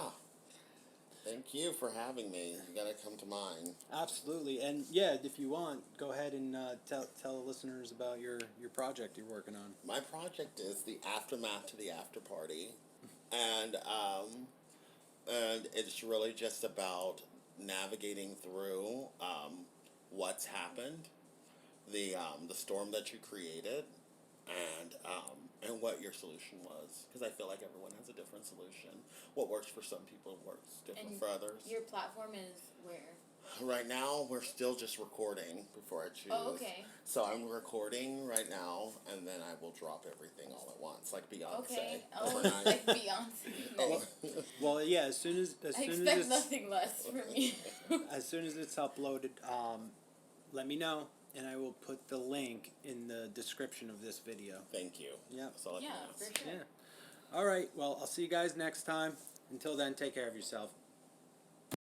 Thank you for having me. You gotta come to mine. Absolutely. And yeah, if you want, go ahead and tell the listeners about your project you're working on. My project is the aftermath to the after party, and it's really just about navigating through what's happened, the storm that you created, and what your solution was. Because I feel like everyone has a different solution. What works for some people works different And for others. Your platform is where? Right now, we're still just recording before I choose. Oh, okay. So I'm recording right now, and then I will drop everything all at once, like Beyonce. Okay. Oh, Overnight. like Beyonce. Nice. Well, yeah, as soon as I soon as expect it's nothing less from you. as soon as it's uploaded, let me know, and I will put the link in the description of this video. Thank you. Yeah. That's all I can Yeah, ask. for sure. Yeah. All right. Well, I'll see you guys next time. Until then, take care of yourself.